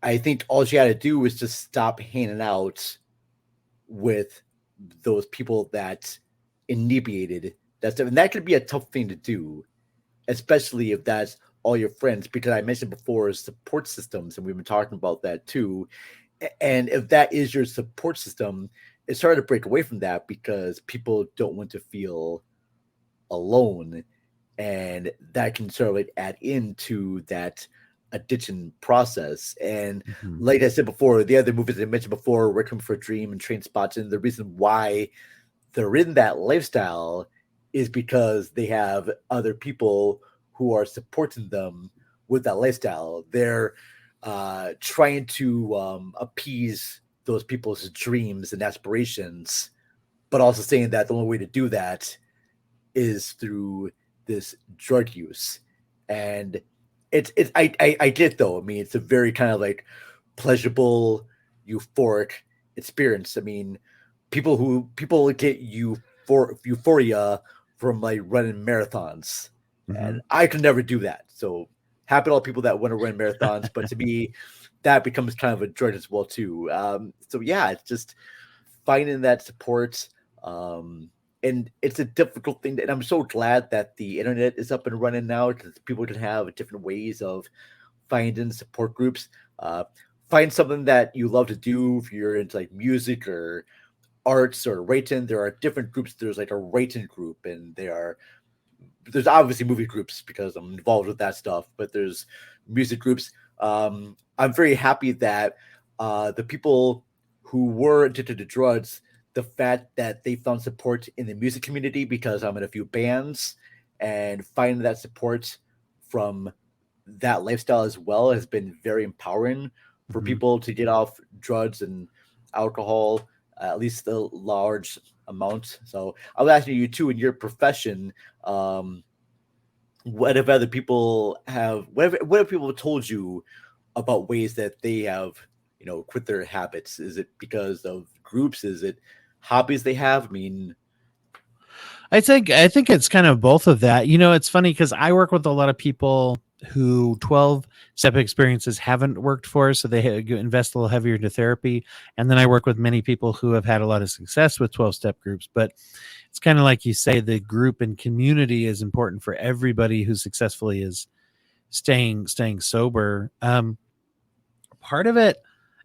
[SPEAKER 2] I think all she had to do was just stop hanging out with those people that inebriated that stuff. And that could be a tough thing to do, especially if that's all your friends, because I mentioned before support systems, and we've been talking about that too. And if that is your support system, it's hard to break away from that because people don't want to feel alone. And that can sort of like add into that addiction process. And like I said before, the other movies I mentioned before, Requiem for a Dream and Trainspotting, the reason why they're in that lifestyle is because they have other people who are supporting them with that lifestyle. They're trying to appease those people's dreams and aspirations, but also saying that the only way to do that is through this drug use. And I get though. I mean, it's a very kind of like pleasurable, euphoric experience. I mean, people get euphoria from like running marathons, and I could never do that. So happy to all people that want to run marathons, but to me, that becomes kind of a drudge as well too. So yeah, it's just finding that support. And it's a difficult thing, and I'm so glad that the internet is up and running now because people can have different ways of finding support groups. Find something that you love to do if you're into like music or arts or writing. There are different groups. There's like a writing group, and there's obviously movie groups because I'm involved with that stuff, but there's music groups. I'm very happy that the people who were addicted to drugs, the fact that they found support in the music community, because I'm in a few bands, and finding that support from that lifestyle as well has been very empowering for people to get off drugs and alcohol, at least a large amount. So I was asking you too, in your profession, what have other people have? What have people told you about ways that they have, quit their habits? Is it because of groups? Is it hobbies they have? I mean,
[SPEAKER 1] I think it's kind of both of that. It's funny because I work with a lot of people who 12-step experiences haven't worked for, so they invest a little heavier into therapy. And then I work with many people who have had a lot of success with 12-step groups. But it's kind of like you say, the group and community is important for everybody who successfully is staying sober. Part of it,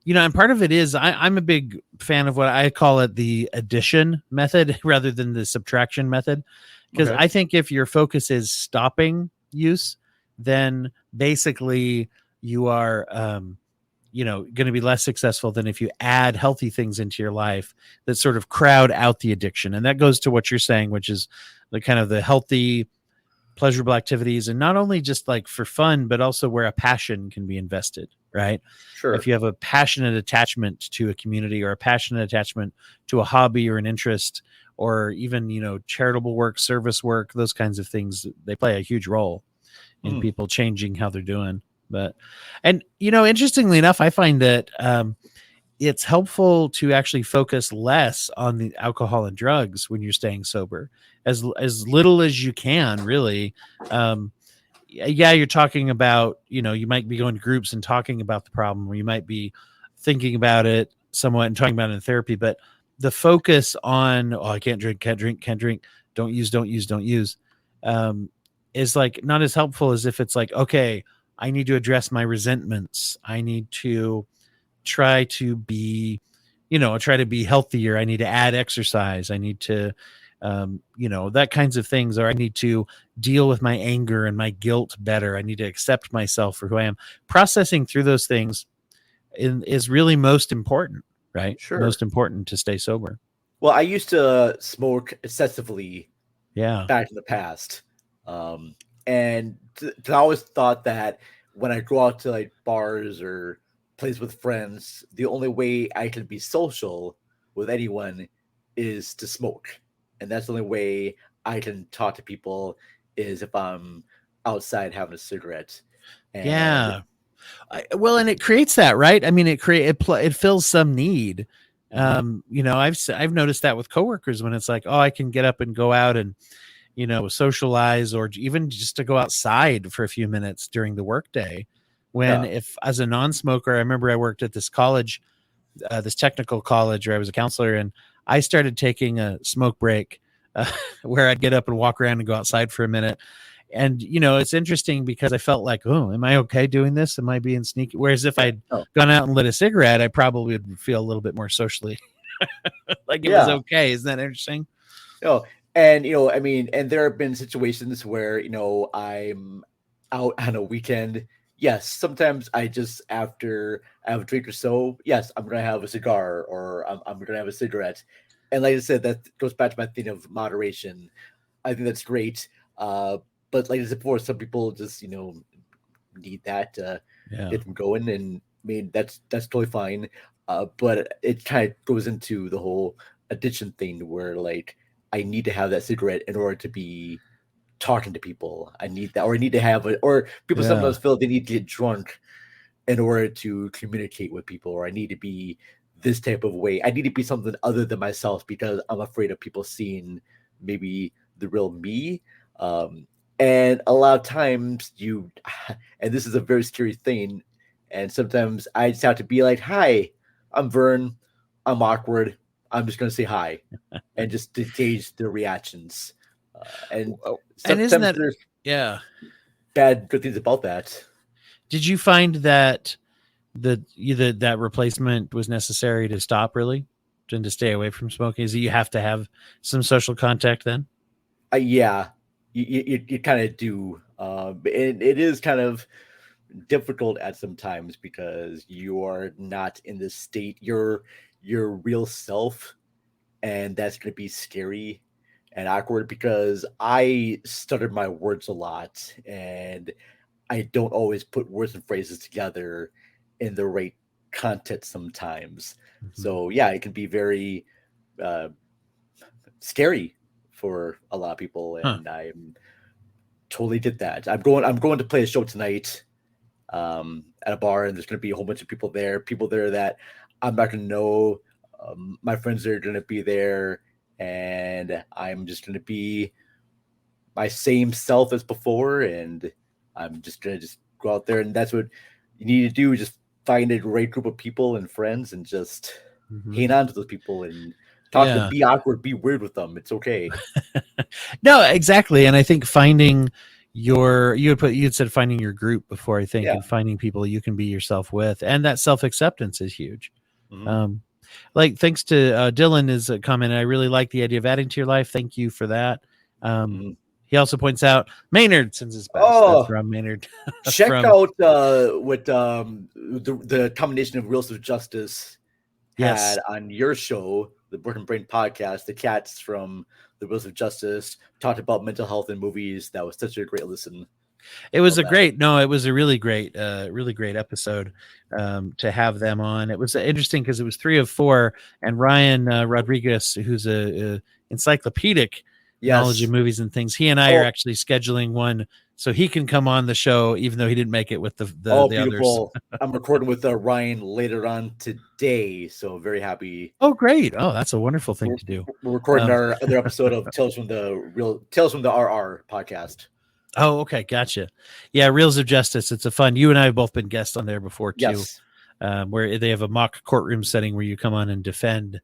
[SPEAKER 1] and part of it is I'm a big fan of what I call it the addition method rather than the subtraction method. Because I think if your focus is stopping use, then basically you are, going to be less successful than if you add healthy things into your life that sort of crowd out the addiction. And that goes to what you're saying, which is the kind of the healthy, pleasurable activities, and not only just like for fun, but also where a passion can be invested, right?
[SPEAKER 2] Sure.
[SPEAKER 1] If you have a passionate attachment to a community or a passionate attachment to a hobby or an interest, or even, charitable work, service work, those kinds of things, they play a huge role in people changing how they're doing. And interestingly enough, I find that it's helpful to actually focus less on the alcohol and drugs when you're staying sober, as little as you can, really. Yeah, you're talking about, you might be going to groups and talking about the problem, or you might be thinking about it somewhat and talking about it in therapy. But the focus on, I can't drink, don't use, is like not as helpful as if it's like, okay, I need to address my resentments. I need to try to be healthier. I need to add exercise. I need to, that kinds of things, or I need to deal with my anger and my guilt better. I need to accept myself for who I am. Processing through those things is really most important, right?
[SPEAKER 2] Sure.
[SPEAKER 1] Most important to stay sober.
[SPEAKER 2] Well, I used to smoke excessively back in the past. And I always thought that when I go out to like bars or plays with friends, the only way I can be social with anyone is to smoke. And that's the only way I can talk to people is if I'm outside having a cigarette. And
[SPEAKER 1] and it creates that, right? I mean, it fills some need. I've noticed that with coworkers when it's like, oh, I can get up and go out and, socialize, or even just to go outside for a few minutes during the workday. If as a non-smoker, I remember I worked at this college, this technical college where I was a counselor, and I started taking a smoke break where I'd get up and walk around and go outside for a minute. And, it's interesting because I felt like, oh, am I okay doing this? Am I being sneaky? Whereas if I'd gone out and lit a cigarette, I probably would feel a little bit more socially like it was okay. Isn't that interesting?
[SPEAKER 2] And, and there have been situations where, I'm out on a weekend. Yes, sometimes I just, after I have a drink or so, yes, I'm going to have a cigar, or I'm going to have a cigarette. And like I said, that goes back to my thing of moderation. I think that's great. But like I said before, some people just, need that to get them going. And I mean, that's totally fine. But it kind of goes into the whole addiction thing where like, I need to have that cigarette in order to be talking to people. I need that, or I need to have it, or people sometimes feel they need to get drunk in order to communicate with people, or I need to be this type of way. I need to be something other than myself because I'm afraid of people seeing maybe the real me. And a lot of times and this is a very scary thing. And sometimes I just have to be like, hi, I'm Vern. I'm awkward. I'm just going to say hi and just to gauge their reactions. And
[SPEAKER 1] isn't that,
[SPEAKER 2] there's
[SPEAKER 1] yeah,
[SPEAKER 2] good things about that.
[SPEAKER 1] Did you find that that replacement was necessary to stop really and to stay away from smoking? Is that you have to have some social contact then?
[SPEAKER 2] Yeah, you kind of do. It is kind of difficult at some times because you are not in this state, your real self, and that's going to be scary and awkward because I stuttered my words a lot and I don't always put words and phrases together in the right context sometimes.
[SPEAKER 1] Mm-hmm.
[SPEAKER 2] So yeah, it can be very scary for a lot of people, and I totally did that. I'm going to play a show tonight at a bar, and there's going to be a whole bunch of people there that I'm not going to know. My friends are going to be there, and I'm just going to be my same self as before, and I'm just going to go out there, and that's what you need to do, just find a great group of people and friends and just hang on to those people and talk to them, be awkward, be weird with them. It's okay.
[SPEAKER 1] No, exactly. And I think finding you had said finding your group before, I think, and finding people you can be yourself with, and that self-acceptance is huge. Like, thanks to Dylan is a comment. I really like the idea of adding to your life. Thank you for that. He also points out Maynard sends his best. That's from Maynard.
[SPEAKER 2] Check out what the combination of Reels of Justice had on your show, the Broken Brain podcast. The cats from the Reels of Justice talked about mental health in movies. That was such a great listen.
[SPEAKER 1] It was it was a really great episode to have them on. It was interesting because it was 3 of 4, and Ryan Rodriguez, who's a encyclopedic knowledge of movies and things. He and I are actually scheduling one so he can come on the show, even though he didn't make it with the
[SPEAKER 2] beautiful.
[SPEAKER 1] others.
[SPEAKER 2] I'm recording with Ryan later on today, so very happy.
[SPEAKER 1] Oh, great! Oh, that's a wonderful thing to do.
[SPEAKER 2] We're recording our other episode of Tales from the RR podcast.
[SPEAKER 1] Oh, okay, gotcha. Yeah, Reels of Justice. It's a fun. You and I have both been guests on there before too.
[SPEAKER 2] Yes.
[SPEAKER 1] Where they have a mock courtroom setting where you come on and defend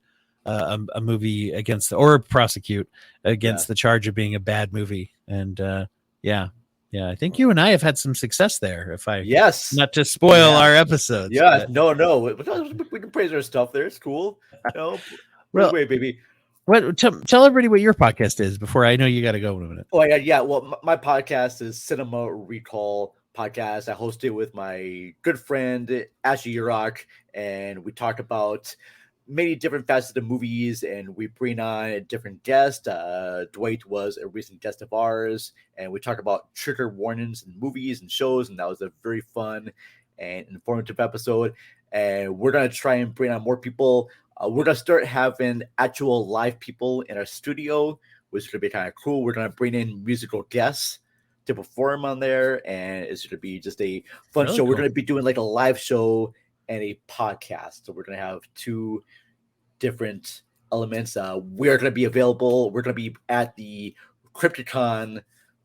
[SPEAKER 1] a movie or prosecute against the charge of being a bad movie. And I think you and I have had some success there. Not to spoil our episodes.
[SPEAKER 2] Yeah, no, we can praise our stuff there. It's cool. Wait, baby.
[SPEAKER 1] Tell everybody what your podcast is before I know you got to go in a minute.
[SPEAKER 2] Oh, yeah. Well, my podcast is Cinema Recall Podcast. I host it with my good friend Ashley Urach, and we talk about many different facets of movies, and we bring on a different guest. Dwight was a recent guest of ours, and we talk about trigger warnings in movies and shows, and that was a very fun and informative episode. And we're gonna try and bring on more people. We're going to start having actual live people in our studio, which is going to be kind of cool. We're going to bring in musical guests to perform on there, and it's going to be just a fun show. Cool. We're going to be doing like a live show and a podcast. So we're going to have 2 different elements. We're going to be available. We're going to be at the Crypticon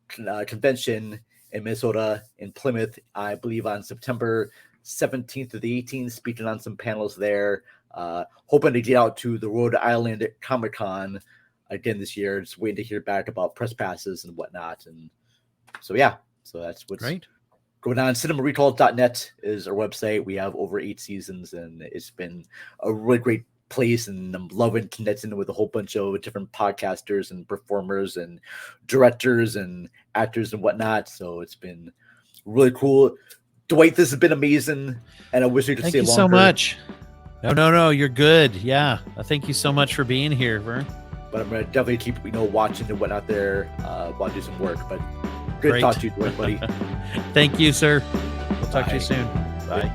[SPEAKER 2] convention in Minnesota, in Plymouth, I believe on September 17th to the 18th, speaking on some panels there. Hoping to get out to the Rhode Island Comic-Con again this year. Just waiting to hear back about press passes and whatnot. And so that's what's going on. CinemaRecall.net is our website. We have over 8 seasons, and it's been a really great place, and I'm loving connecting with a whole bunch of different podcasters and performers and directors and actors and whatnot. So it's been really cool. Dwight, this has been amazing, and I wish we could stay longer.
[SPEAKER 1] Thank you so much. No, you're good. Yeah. Thank you so much for being here, Vern.
[SPEAKER 2] But I'm going to definitely keep, watching and whatnot there while I do some work. But good to talk to you, buddy.
[SPEAKER 1] Thank you, sir. We'll talk to you soon. Bye.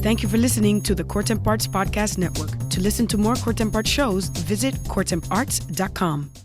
[SPEAKER 4] Thank you for listening to the Courtemp Arts Podcast Network. To listen to more Courtemp Arts shows, visit courtemparts.com.